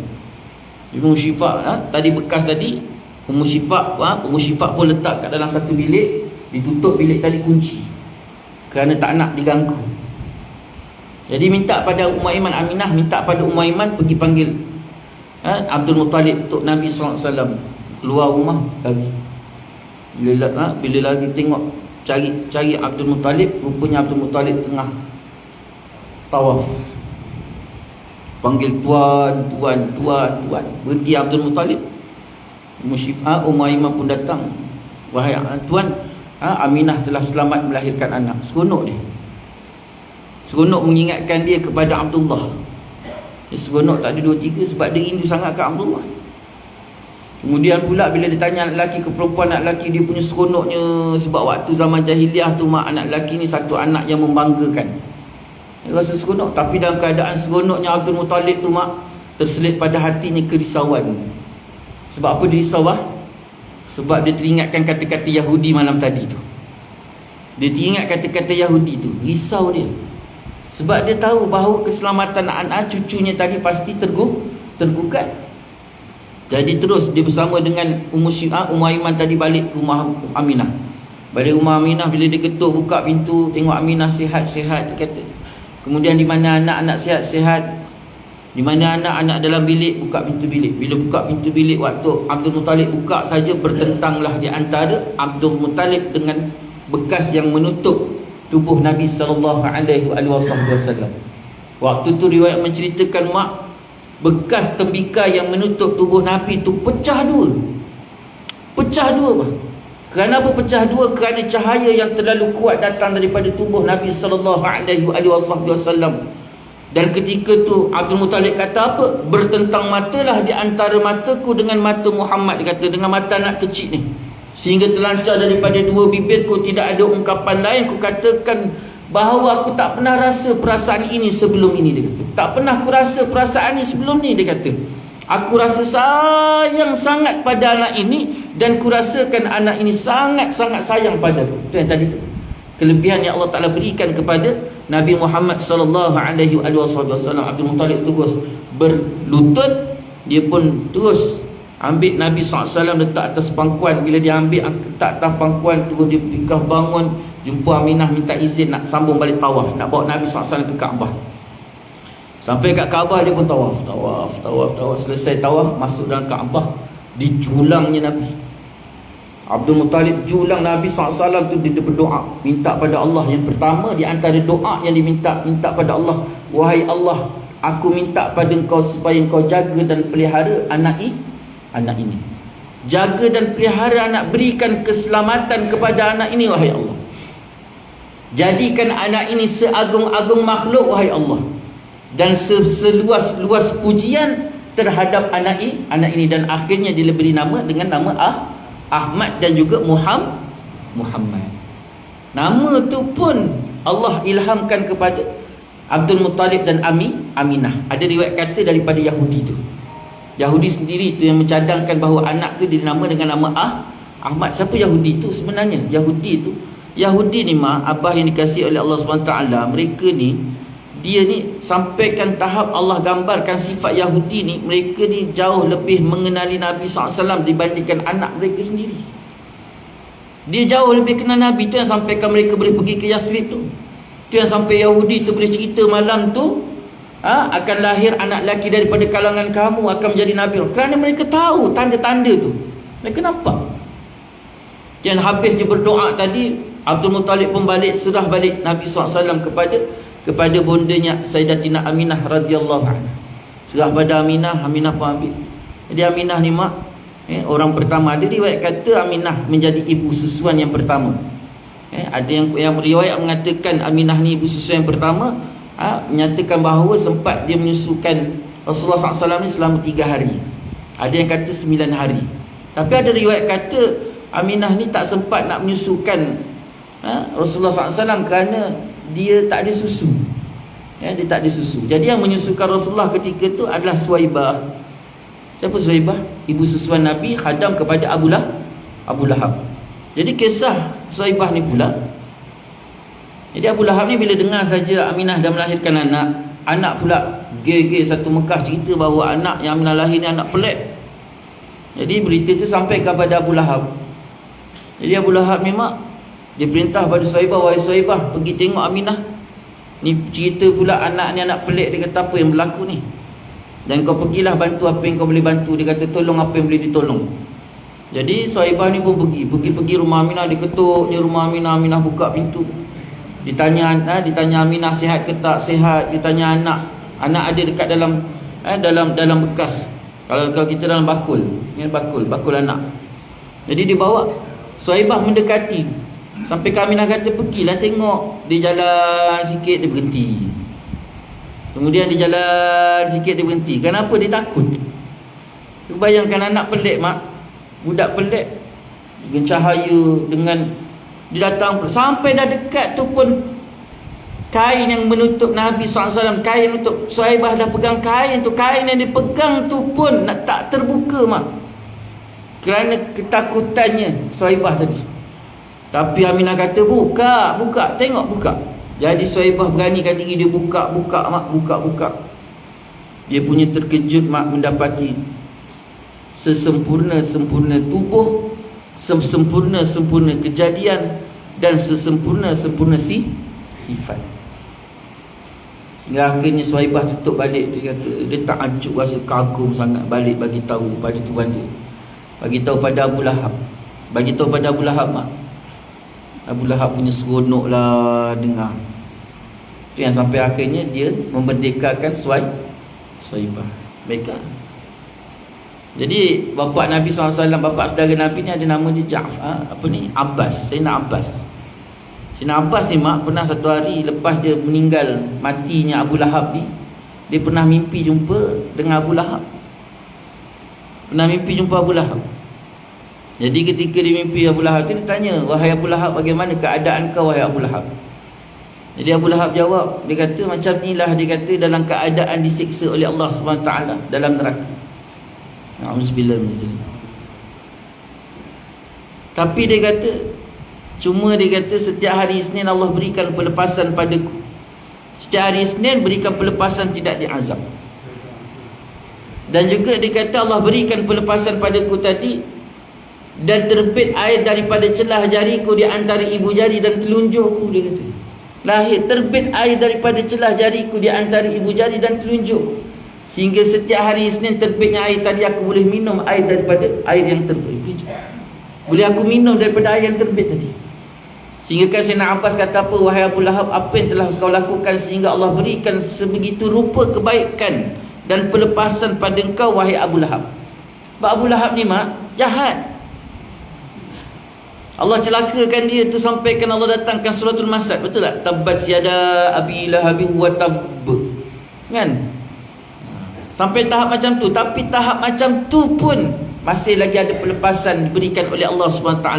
Ummu Syifa tadi bekas tadi, Ummu Syifa pun letak kat dalam satu bilik, ditutup bilik tadi kunci, kerana tak nak diganggu. Jadi minta pada Ummu Aiman, Aminah minta pada Ummu Aiman pergi panggil Abdul Muttalib untuk Nabi SAW. Keluar rumah lagi, bila lagi tengok, cari Abdul Muttalib, rupanya Abdul Muttalib tengah tawaf. Panggil tuan. Berhenti Abdul Muttalib. Ummu Aiman pun datang. Wahai tuan, Aminah telah selamat melahirkan anak. Seronok dia. Seronok mengingatkan dia kepada Abdullah. Dia seronok tak ada 2-3 sebab dia rindu sangat ke Abdullah. Kemudian pula bila dia tanya anak lelaki ke perempuan, anak lelaki dia punya seronoknya, sebab waktu zaman jahiliah tu mak, anak lelaki ni satu anak yang membanggakan. Dia rasa seronok. Tapi dalam keadaan seronoknya Abdul Muttalib tu mak, terselit pada hatinya kerisauan. Sebab apa dia risau? Sebab dia teringatkan kata-kata Yahudi malam tadi tu. Dia teringat kata-kata Yahudi tu. Risau dia. Sebab dia tahu bahawa keselamatan anak cucunya tadi pasti tergugat. Jadi terus dia bersama dengan Ummu Aiman tadi balik ke rumah Aminah. Balik rumah Aminah, bila dia ketuk buka pintu, tengok Aminah sihat-sihat, dia kata. Kemudian di mana anak-anak sihat-sihat, di mana anak-anak dalam bilik, buka pintu bilik. Bila buka pintu bilik, waktu Abdul Muttalib buka saja, bertentanglah di antara Abdul Muttalib dengan bekas yang menutup tubuh Nabi SAW. Waktu tu riwayat menceritakan mak, bekas tembikar yang menutup tubuh Nabi tu pecah dua. Pecah dua bah. Kenapa pecah dua? Kerana cahaya yang terlalu kuat datang daripada tubuh Nabi SAW. Dan ketika tu Abdul Muttalib kata apa? Bertentang matalah di antara mataku dengan mata Muhammad, dia kata, dengan mata anak kecil ni, sehingga terlancar daripada dua bibirku tidak ada ungkapan lain. Ku katakan bahawa aku tak pernah rasa perasaan ini sebelum ini, dia kata. Tak pernah aku rasa perasaan ini sebelum ni, dia kata. Aku rasa sayang sangat pada anak ini, dan ku rasakan anak ini sangat-sangat sayang padaku. Itu yang tadi tu, kelebihan yang Allah Ta'ala berikan kepada Nabi Muhammad SAW. Abdul Muttalib terus berlutut. Dia pun terus ambil Nabi SAW, letak atas pangkuan. Bila dia ambil letak atas pangkuan, terus dia pikah bangun, jumpa Aminah, minta izin nak sambung balik tawaf, nak bawa Nabi SAW ke Kaabah. Sampai kat Kaabah dia pun tawaf. Selesai tawaf, masuk dalam Kaabah, dijulangnya Nabi. Abdul Muttalib julang Nabi SAW tu, dia berdoa, minta pada Allah. Yang pertama di antara doa yang diminta, minta pada Allah, wahai Allah, aku minta pada engkau supaya engkau jaga dan pelihara anak ini. Jaga dan pelihara anak, berikan keselamatan kepada anak ini, wahai Allah. Jadikan anak ini seagung-agung makhluk, wahai Allah. Dan seluas-luas pujian terhadap anak ini. Dan akhirnya dia beri nama dengan nama Ahmad dan juga Muhammad. Nama tu pun Allah ilhamkan kepada Abdul Muttalib dan Aminah. Ada riwayat kata daripada Yahudi tu. Yahudi sendiri tu yang mencadangkan bahawa anak tu dinama dengan nama Ahmad. Siapa Yahudi tu sebenarnya? Yahudi ni abah yang dikasihi oleh Allah SWT. Mereka ni, dia ni sampaikan tahap Allah gambarkan sifat Yahudi ni, mereka ni jauh lebih mengenali Nabi SAW dibandingkan anak mereka sendiri. Dia jauh lebih kenal Nabi. Tu yang sampaikan mereka boleh pergi ke Yathrib tu. Tu yang sampai Yahudi tu boleh cerita malam tu akan lahir anak lelaki daripada kalangan kamu, akan menjadi Nabi. Kerana mereka tahu tanda-tanda tu, mereka nampak. Dan habis dia berdoa tadi, Abdul Muttalib pun serah balik Nabi SAW kepada bondanya Sayyidatina Aminah radhiyallahu anha. Serah pada Aminah pun ambil. Jadi Aminah ni orang pertama. Ada riwayat kata Aminah menjadi ibu susuan yang pertama. Ada yang riwayat mengatakan Aminah ni ibu susuan yang pertama, menyatakan bahawa sempat dia menyusukan Rasulullah SAW ni selama 3 hari. Ada yang kata 9 hari. Tapi ada riwayat kata Aminah ni tak sempat nak menyusukan Rasulullah SAW kerana dia tak ada susu. Dia tak ada susu. Jadi yang menyusukan Rasulullah ketika itu adalah Suwaibah. Siapa Suwaibah? Ibu susuan Nabi, khadam kepada Abu Lahab. Jadi kisah Suwaibah ni pula. Jadi Abu Lahab ni bila dengar saja Aminah dah melahirkan anak pula gege satu Mekah cerita bahawa anak yang Aminah lahir ni anak pelik. Jadi berita tu sampai kepada Abu Lahab. Jadi Abu Lahab ni mak, dia perintah pada Suwaibah, wahai Suwaibah, pergi tengok Aminah. Ni cerita pula anak ni anak pelik. Dia kata apa yang berlaku ni? Dan kau pergilah bantu apa yang kau boleh bantu. Dia kata tolong apa yang boleh ditolong. Jadi Suwaibah ni pun pergi rumah Aminah. Dia ketuk dia rumah Aminah. Aminah buka pintu. Ditanya Aminah sihat ke tak? Sihat. Ditanya anak ada dekat dalam bekas. Kalau kita dalam bakul. Ini bakul anak. Jadi dibawa. Suwaibah mendekati. Sampai Aminah kata pergilah tengok. Dia jalan sikit dia berhenti. Kemudian dia jalan sikit dia berhenti. Kenapa dia takut? Bayangkan anak pelik mak. Budak pelik. Dengan cahaya, dengan dia datang sampai dah dekat tu pun kain yang menutup Nabi SAW, kain untuk Suwaibah dah pegang kain tu, kain yang dipegang tu pun tak terbuka mak. Kerana ketakutannya Suwaibah tadi. Tapi Aminah kata buka, tengok buka. Jadi Suwaibah beranikan diri dia buka mak, buka. Dia punya terkejut mak mendapati sesempurna-sempurna tubuh, sesempurna-sempurna kejadian dan sesempurna-sempurna sifat. Hingga akhirnya Suwaibah tutup balik. Dia kata dia tak acuh, rasa kagum sangat. Balik bagi tahu pada tuan dia, bagi tahu pada Abu Lahab, mak. Abu Lahab punya seronok lah dengar. Itu yang sampai akhirnya dia memerdekakan Suwaibah. Baiklah. Jadi bapa Nabi SAW, bapa saudara Nabi ni ada nama dia Abbas. Sayyidina Abbas ni mak, pernah satu hari lepas dia meninggal matinya Abu Lahab ni, dia pernah mimpi jumpa dengan Abu Lahab. Jadi ketika dia mimpi Abu Lahab, dia tanya, wahai Abu Lahab, bagaimana keadaan kau wahai Abu Lahab? Jadi Abu Lahab jawab, dia kata macam inilah, dia kata dalam keadaan disiksa oleh Allah SWT dalam neraka. Auzubillah min zalik. Tapi dia kata, cuma dia kata setiap hari Isnin Allah berikan pelepasan padaku. Setiap hari Isnin berikan pelepasan, tidak diazab. Dan juga dia kata Allah berikan pelepasan padaku tadi, dan terbit air daripada celah jariku di antara ibu jari dan telunjukku. Dia kata lahir terbit air daripada celah jariku di antara ibu jari dan telunjuk, sehingga setiap hari Isnin terbitnya air tadi aku boleh minum air daripada air yang terbit. Boleh aku minum daripada air yang terbit tadi. Sehingga kan Sayyidina Abbas kata apa, wahai Abu Lahab, apa yang telah kau lakukan sehingga Allah berikan sebegitu rupa kebaikan dan pelepasan pada engkau wahai Abu Lahab. Sebab Abu Lahab ni mak jahat. Allah celakakan dia tu sampaikan Allah datangkan suratul Masad, betul tak? Tabbat yada abi lahabi wa tabb. Kan? Sampai tahap macam tu. Tapi tahap macam tu pun masih lagi ada pelepasan diberikan oleh Allah SWT.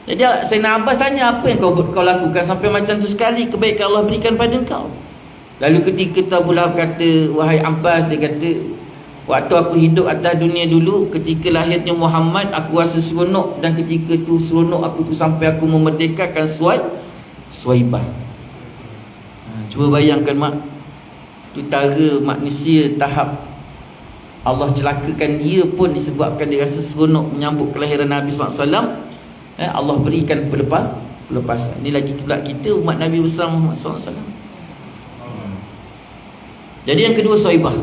Jadi Sayyidina Abbas tanya, apa yang kau lakukan sampai macam tu sekali kebaikan Allah berikan pada engkau? Lalu ketika Abu Lahab kata, wahai Abbas, dia kata, waktu aku hidup atas dunia dulu, ketika lahirnya Muhammad, aku rasa seronok. Dan ketika tu seronok aku tu sampai aku memerdekakan Suwaibah. Cuba bayangkan mak, utara manusia tahap Allah celakakan dia pun disebabkan dia rasa seronok menyambut kelahiran Nabi SAW. Allah berikan pelepasan. Ini lagi pula kita umat Nabi besar Muhammad SAW. Jadi yang kedua Suwaibah.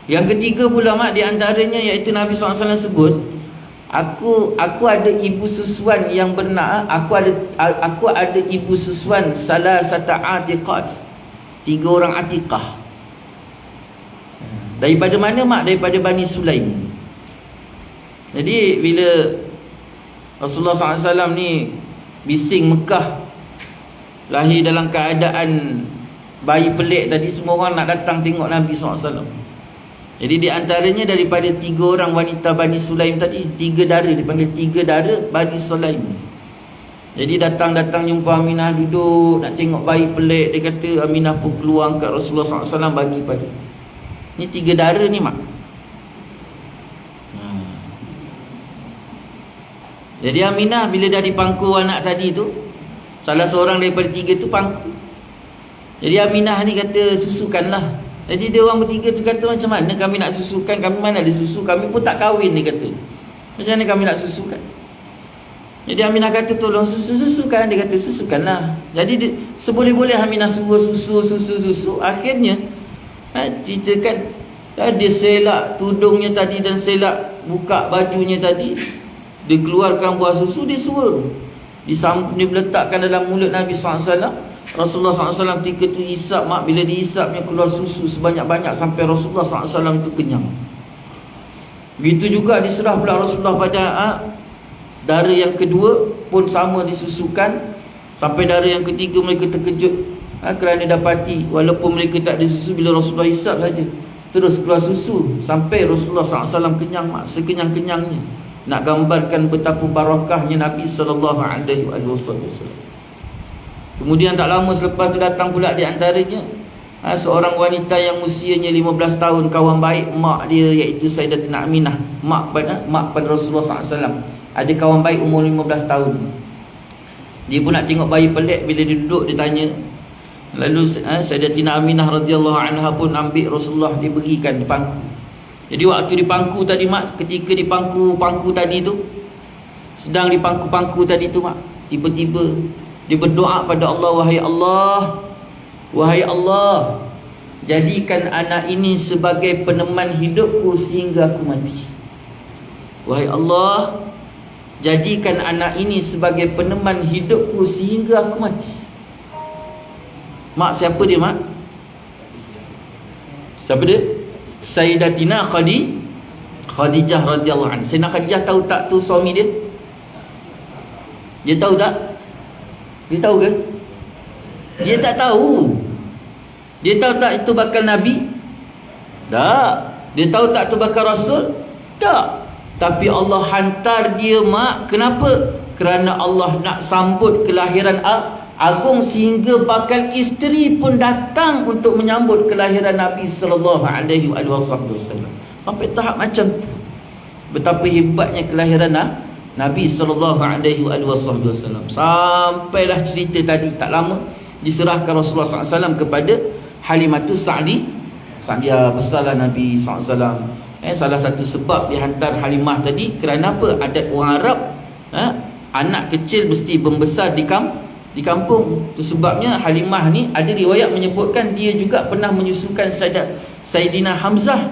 Yang ketiga pula mak, di antaranya iaitu Nabi SAW sebut, aku ada ibu susuan yang benar. Aku ada ibu susuan salasata atiqat, 3 orang atiqah. Daripada mana mak? Daripada Bani Sulaim. Jadi bila Rasulullah SAW ni bising Mekah, lahir dalam keadaan bayi pelik tadi, semua orang nak datang tengok Nabi SAW. Jadi di antaranya daripada 3 orang wanita Bani Sulaim tadi, 3 dara, dipanggil 3 dara Bani Sulaim. Jadi datang jumpa Aminah, duduk nak tengok bayi pelik. Dia kata Aminah pun keluar angkat Rasulullah SAW bagi pada. Ni 3 dara ni mak. Jadi Aminah bila dah dipangku anak tadi tu, salah seorang daripada 3 tu pangku. Jadi Aminah ni kata susukanlah. Jadi dia orang bertiga tu kata macam mana kami nak susukan, kami mana ada susu, kami pun tak kahwin, dia kata. Macam mana kami nak susukan? Jadi Aminah kata tolong susukan. Dia kata susukanlah. Jadi seboleh-boleh Aminah suruh susu. Akhirnya ceritakan dia selak tudungnya tadi dan selak buka bajunya tadi. Dia keluarkan buah susu, dia suara. Dia letakkan dalam mulut Nabi SAW. Rasulullah SAW ketika tu isap mak. Bila diisapnya keluar susu sebanyak-banyak sampai Rasulullah SAW tu kenyang. Begitu juga diserah pula Rasulullah pada dara yang kedua pun sama disusukan. Sampai dara yang ketiga mereka terkejut kerana dapati walaupun mereka tak ada susu, bila Rasulullah isap saja terus keluar susu sampai Rasulullah SAW kenyang mak, sekenyang-kenyangnya. Nak gambarkan betapa barakahnya Nabi SAW. Kemudian tak lama selepas tu datang pula di antaranya seorang wanita yang usianya 15 tahun, kawan baik mak dia iaitu Sayyidatina Aminah, mak pada Rasulullah SAW. Ada kawan baik umur 15 tahun. Dia pun nak tengok bayi pelik. Bila dia duduk dia tanya. Lalu Sayyidatina Aminah radhiyallahu anha pun ambil Rasulullah, diberikan di pangku. Jadi waktu di pangku tadi mak, ketika di pangku tadi tu, sedang di pangku tadi tu mak, tiba-tiba dia berdoa pada Allah, wahai Allah, jadikan anak ini sebagai peneman hidupku sehingga aku mati. Wahai Allah, jadikan anak ini sebagai peneman hidupku sehingga aku mati. Mak siapa dia mak? Siapa dia? Sayyidatina Khadijah radhiyallahu anha. Sayyidatina Khadijah tahu tak tu suami dia? Dia tahu tak? Dia tahu ke? Dia tak tahu. Dia tahu tak itu bakal Nabi? Tak. Dia tahu tak itu bakal Rasul? Tak. Tapi Allah hantar dia mak. Kenapa? Kerana Allah nak sambut kelahiran agung sehingga bakal isteri pun datang untuk menyambut kelahiran Nabi SAW. Sampai tahap macam tu. Betapa hebatnya kelahiran Nabi SAW. Sampailah cerita tadi tak lama diserahkan Rasulullah SAW kepada Halimatus Sa'diyah. Besarlah Nabi SAW. Salah satu sebab dihantar Halimah tadi kerana apa? Adat orang Arab, anak kecil mesti membesar di kampung. Itu sebabnya Halimah ni ada riwayat menyebutkan dia juga pernah menyusukan Sayyidina Hamzah.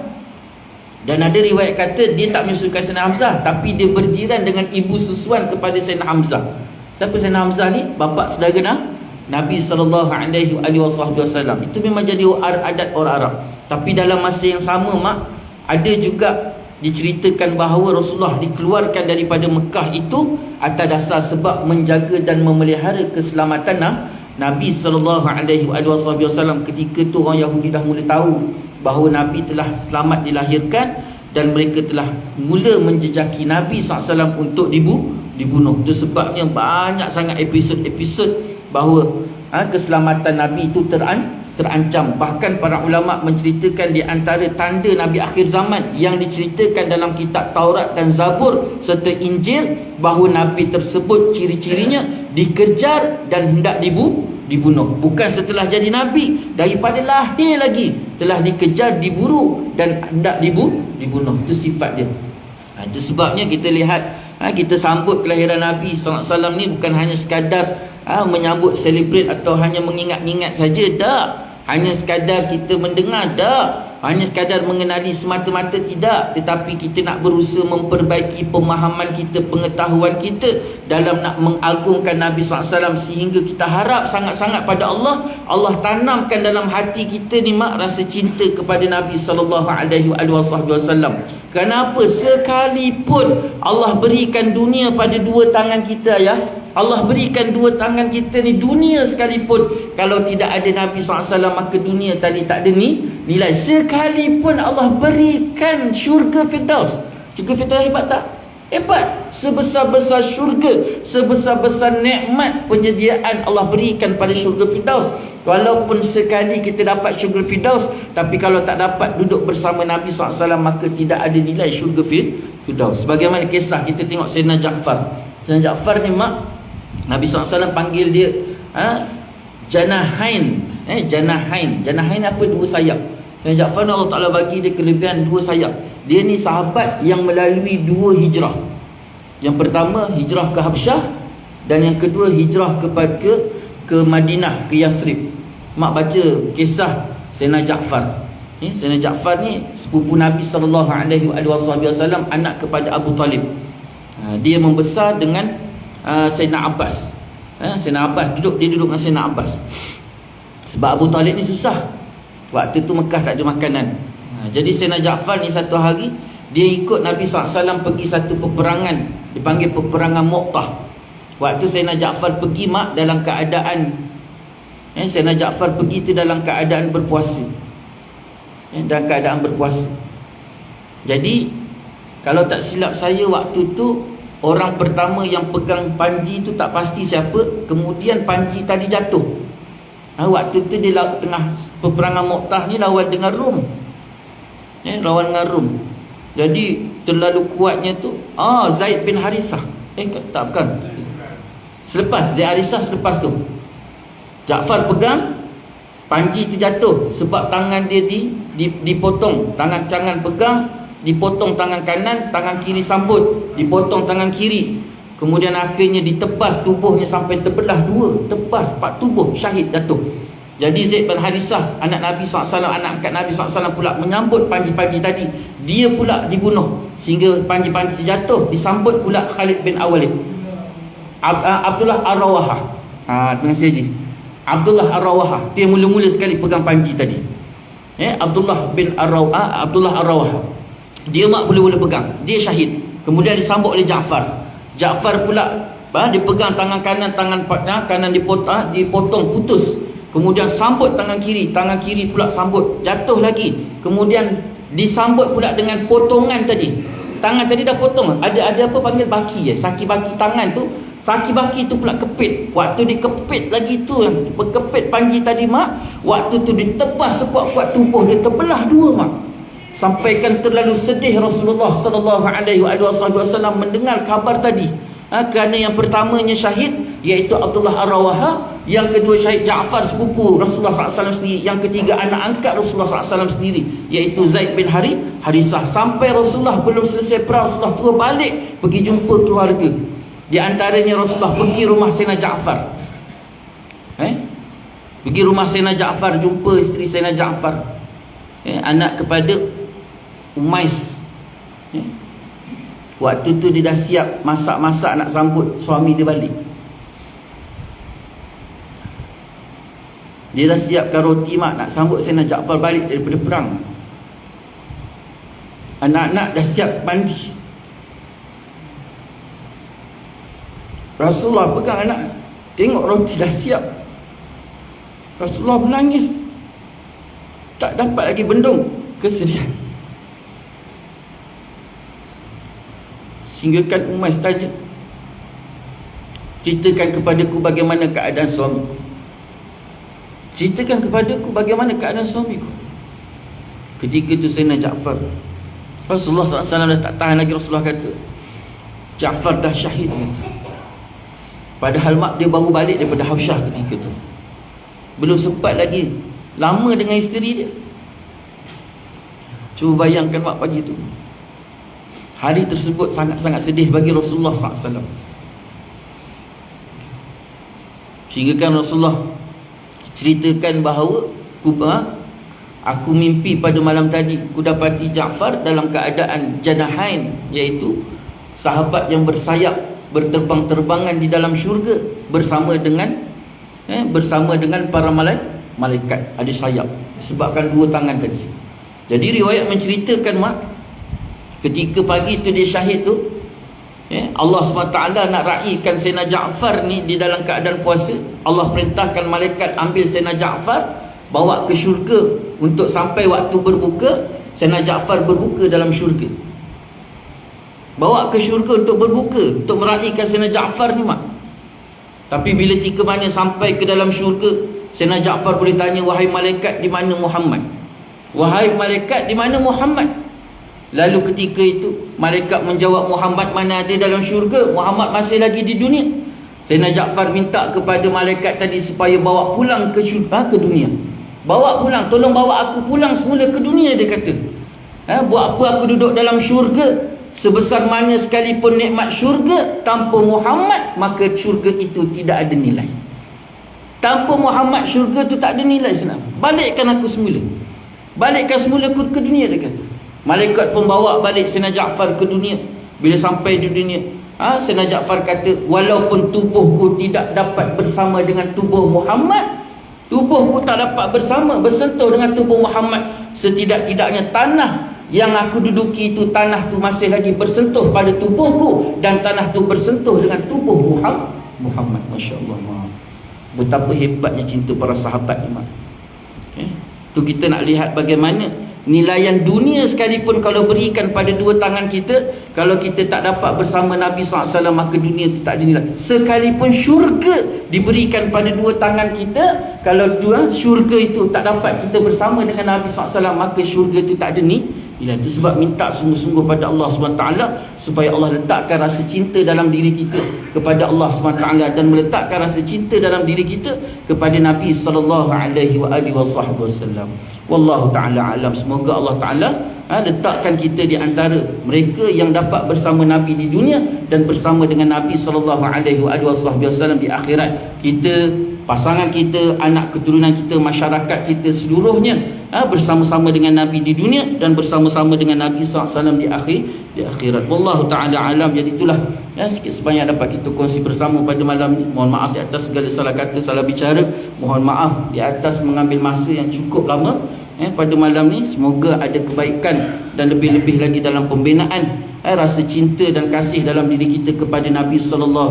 Dan ada riwayat kata dia tak menyusukan Sayyidina Hamzah, tapi dia berjiran dengan ibu susuan kepada Sayyidina Hamzah. Siapa Sayyidina Hamzah ni? Bapa saudara Nabi SAW. Itu memang jadi adat orang Arab. Tapi dalam masa yang sama mak, ada juga diceritakan bahawa Rasulullah dikeluarkan daripada Mekah itu atas dasar sebab menjaga dan memelihara keselamatan Nabi SAW. Ketika tu orang Yahudi dah mula tahu bahawa Nabi telah selamat dilahirkan dan mereka telah mula menjejaki Nabi SAW untuk dibunuh. Itu sebabnya banyak sangat episod-episod bahawa keselamatan Nabi itu terancam. Bahkan para ulama menceritakan di antara tanda Nabi akhir zaman yang diceritakan dalam kitab Taurat dan Zabur serta Injil, bahawa Nabi tersebut ciri-cirinya dikejar dan hendak dibunuh. Bukan setelah jadi Nabi, daripada lahir lagi telah dikejar, diburu dan hendak dibunuh. Itu sifat dia. Itu sebabnya kita lihat, kita sambut kelahiran Nabi SAW ni bukan hanya sekadar menyambut, celebrate atau hanya mengingat-ingat saja. Tak. Hanya sekadar kita mendengar. Tak. Hanya sekadar mengenali semata-mata. Tidak. Tetapi kita nak berusaha memperbaiki pemahaman kita, pengetahuan kita dalam nak mengagungkan Nabi SAW, sehingga kita harap sangat-sangat pada Allah. Allah tanamkan dalam hati kita ni mak rasa cinta kepada Nabi SAW. Kenapa? Sekalipun Allah berikan dunia pada dua tangan kita ya, Allah berikan dua tangan kita ni, dunia sekalipun kalau tidak ada Nabi SAW, maka dunia tadi tak ada nilai. Sekalipun Allah berikan syurga Firdaus. Syurga Firdaus hebat tak? Hebat. Sebesar-besar syurga, sebesar-besar nikmat penyediaan Allah berikan pada syurga Firdaus. Walaupun sekali kita dapat syurga Firdaus, tapi kalau tak dapat duduk bersama Nabi SAW, maka tidak ada nilai syurga Firdaus. Sebagaimana kisah kita tengok Sayyidina Ja'far. Sayyidina Ja'far ni Nabi SAW panggil dia Janahain. Janahain apa? Dua sayap. Sayyidina Ja'far Allah Ta'ala bagi dia kelebihan dua sayap. Dia ni sahabat yang melalui dua hijrah. Yang pertama hijrah ke Habsyah, dan yang kedua hijrah ke Madinah, ke Yathrib. Mak baca kisah Sayyidina Ja'far. Sayyidina Ja'far ni sepupu Nabi SAW, anak kepada Abu Talib. Dia membesar dengan Sayyidina Abbas. Sayyidina Abbas duduk dengan Sayyidina Abbas. Sebab Abu Talib ni susah. Waktu tu Mekah tak ada makanan. Jadi Sayyidina Ja'far ni satu hari dia ikut Nabi SAW pergi satu peperangan, dipanggil peperangan Mu'tah. Waktu Sayyidina Ja'far pergi dalam keadaan Sayyidina Ja'far pergi tu dalam keadaan berpuasa. Dalam keadaan berpuasa. Jadi kalau tak silap saya, waktu tu orang pertama yang pegang panji tu tak pasti siapa. Kemudian panji tadi jatuh. Waktu tu dia tengah peperangan Mu'tah ni lawan dengan Rom. Lawan dengan Rom. Jadi terlalu kuatnya tu Zaid bin Harithah. Tak, bukan. Selepas Zaid Harithah, selepas tu Ja'far pegang panji tu jatuh sebab tangan dia dipotong. Tangan pegang, dipotong tangan kanan, tangan kiri sambut, dipotong tangan kiri. Kemudian akhirnya ditebas tubuhnya sampai terbelah dua. Tebas 4 tubuh, syahid jatuh. Jadi Zaid bin Harithah, anak Nabi SAW, anak angkat Nabi SAW pula menyambut panji-panji tadi. Dia pula dibunuh sehingga panji-panji jatuh. Disambut pula Khalid bin Awalid, Abdullah Ar-Rawahah. Terima kasih Haji. Abdullah Ar-Rawahah, dia mula-mula sekali pegang panji tadi. Abdullah Ar-Rawahah, dia mula-mula pegang, dia syahid. Kemudian disambut oleh Ja'far. Ja'far pula dia pegang tangan kanan dipotong putus. Kemudian sambut tangan kiri pula sambut, jatuh lagi. Kemudian disambut pula dengan potongan tadi. Tangan tadi dah potong. Ada apa panggil baki saki baki tangan tu. Kaki baki tu pula kepit. Waktu dikepit lagi tu, berkepit panji tadi waktu tu ditebas sekuat-kuat tubuh dia terbelah dua Sampaikan terlalu sedih Rasulullah SAW mendengar kabar tadi. Kerana yang pertamanya syahid iaitu Abdullah Ar-Rawahah, yang kedua syahid Ja'far sepupu Rasulullah SAW sendiri, yang ketiga anak angkat Rasulullah SAW sendiri iaitu Zaid bin Harithah. Sampai Rasulullah belum selesai perang, Rasulullah terus balik pergi jumpa keluarga. Di antaranya Rasulullah pergi rumah Sayyidina Ja'far. Pergi rumah Sayyidina Ja'far, jumpa isteri Sayyidina Ja'far, anak kepada Umais. Waktu tu dia dah siap masak-masak nak sambut suami dia balik. Dia dah siapkan roti nak sambut Sayyidina Ja'far balik daripada perang. Anak-anak dah siap mandi. Rasulullah pegang anak, tengok roti dah siap. Rasulullah menangis, tak dapat lagi bendung kesedihan. Sehingga kan Umais tanya, ceritakan kepadaku bagaimana keadaan suamiku. Ceritakan kepadaku bagaimana keadaan suamiku. Ketika itu Sayyidina Ja'far, Rasulullah SAW dah tak tahan lagi. Rasulullah kata, Ja'far dah syahid. Padahal dia baru balik daripada Habsyah ketika itu. Belum sempat lagi lama dengan isteri dia. Cuba bayangkan pagi itu. Hari tersebut sangat-sangat sedih bagi Rasulullah SAW. Sehingga kan Rasulullah ceritakan bahawa aku mimpi pada malam tadi, ku dapati Ja'far dalam keadaan Janahain, iaitu sahabat yang bersayap, berterbang-terbangan di dalam syurga bersama dengan para malaikat ada sayap, sebabkan dua tangan tadi. Jadi riwayat menceritakan ketika pagi tu dia syahid tu, Allah SWT nak raikan Sayyidina Ja'far ni di dalam keadaan puasa. Allah perintahkan malaikat ambil Sayyidina Ja'far, bawa ke syurga untuk sampai waktu berbuka, Sayyidina Ja'far berbuka dalam syurga. Bawa ke syurga untuk berbuka, untuk meraihkan Sayyidina Ja'far ni mak. Tapi bila tiga mana sampai ke dalam syurga, Sayyidina Ja'far boleh tanya, wahai malaikat, di mana Muhammad? Wahai malaikat, di mana Muhammad? Lalu ketika itu malaikat menjawab, Muhammad mana ada dalam syurga, Muhammad masih lagi di dunia. Sayyidina Ja'far minta kepada malaikat tadi supaya bawa pulang ke syurga, ke dunia. Bawa pulang, tolong bawa aku pulang semula ke dunia, dia kata. Buat apa aku duduk dalam syurga? Sebesar mana sekalipun nikmat syurga, tanpa Muhammad maka syurga itu tidak ada nilai. Tanpa Muhammad syurga itu tak ada nilai senang. Balikkan aku semula. Balikkan semula aku ke dunia, dia kata. Malaikat pun bawa balik Sayyidina Ja'far ke dunia. Bila sampai di dunia, Sayyidina Ja'far kata, walaupun tubuhku tidak dapat bersama dengan tubuh Muhammad, tubuhku tak dapat bersentuh dengan tubuh Muhammad, setidak-tidaknya tanah yang aku duduki itu, tanah tu masih lagi bersentuh pada tubuhku, dan tanah tu bersentuh dengan tubuh Muhammad. Masya Allah. Betapa hebatnya cinta para sahabat ni mak. Tu kita nak lihat bagaimana nilaian dunia sekalipun kalau berikan pada dua tangan kita, kalau kita tak dapat bersama Nabi SAW, maka dunia itu tak ada nilai. Sekalipun syurga diberikan pada dua tangan kita, kalau syurga itu tak dapat kita bersama dengan Nabi SAW, maka syurga itu tak ada nilai. Itu sebab minta sungguh-sungguh pada Allah SWT supaya Allah letakkan rasa cinta dalam diri kita kepada Allah SWT, dan meletakkan rasa cinta dalam diri kita kepada Nabi SAW. Wallahu ta'ala alam. Semoga Allah Ta'ala letakkan kita di antara mereka yang dapat bersama Nabi di dunia dan bersama dengan Nabi SAW di akhirat. Kita, pasangan kita, anak keturunan kita, masyarakat kita seluruhnya bersama-sama dengan Nabi di dunia dan bersama-sama dengan Nabi SAW di akhirat. Wallahu ta'ala alam. Jadi itulah sikit sebanyak dapat kita kongsi bersama pada malam ini. Mohon maaf di atas segala salah kata, salah bicara. Mohon maaf di atas mengambil masa yang cukup lama pada malam ni. Semoga ada kebaikan dan lebih-lebih lagi dalam pembinaan rasa cinta dan kasih dalam diri kita kepada Nabi SAW.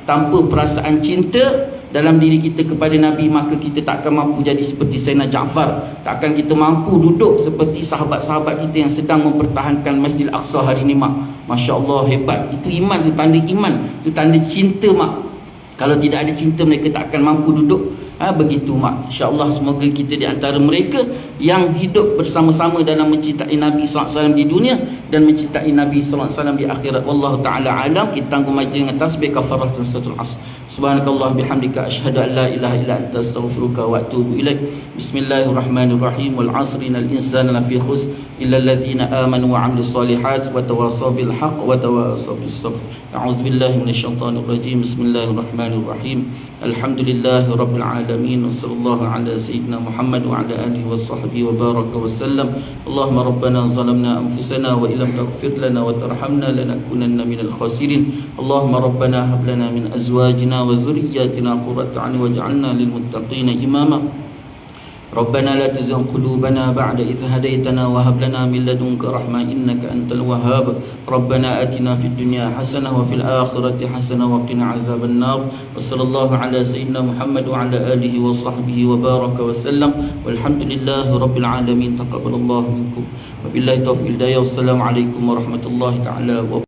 Tanpa perasaan cinta dalam diri kita kepada Nabi, maka kita tak akan mampu jadi seperti Sayyidina Ja'far. Takkan kita mampu duduk seperti sahabat-sahabat kita yang sedang mempertahankan Masjid Al-Aqsa hari ni mak. Masya Allah, hebat. Itu iman, itu tanda iman, itu tanda cinta mak. Kalau tidak ada cinta, mereka tak akan mampu duduk begitu mak. InsyaAllah semoga kita di antara mereka yang hidup bersama-sama dalam mencintai Nabi SAW di dunia dan mencintai Nabi SAW di akhirat. Wallahu ta'ala alam. Kita tangguh majlis dengan tasbih kafarat suratul Asr. Subhanakallah bihamdika asyhadu an la ilaha illa anta astaghfiruka wa atubu ilaik. Bismillahirrahmanirrahim. Wal 'asri innal insana lafi khusr illa alladhina amanu wa 'amilus solihat wa tawassaw bil haqq wa tawassaw bis sabr. A'udzu billahi minasyaitonir rajim. Bismillahirrahmanirrahim. Alhamdulillahi rabbil alamin. Wassallallahu ala sayyidina Muhammad wa ala alihi wa sahbihi wa baraka wa sallam. Allahumma rabbana zalamna anfusana wa illam taghfir lana wa tarhamna lanakunanna minal khasirin. Allahumma rabbana hab lana min azwajina wa dhurriyyatina qurrata a'yun waj'alna lil muttaqina imama. ربنا لا تزغ قلوبنا بعد إذ هديتنا وهب لنا من لدنك رحمة إنك أنت الوهاب. ربنا آتنا في الدنيا حسنة وفي الآخرة حسنة وقنا عذاب النار. وصلى الله على سيدنا محمد وعلى آله وصحبه وبارك وسلم والحمد لله رب العالمين. تقبل الله منكم وبالله التوفيق. والسلام عليكم ورحمة الله تعالى وبركاته.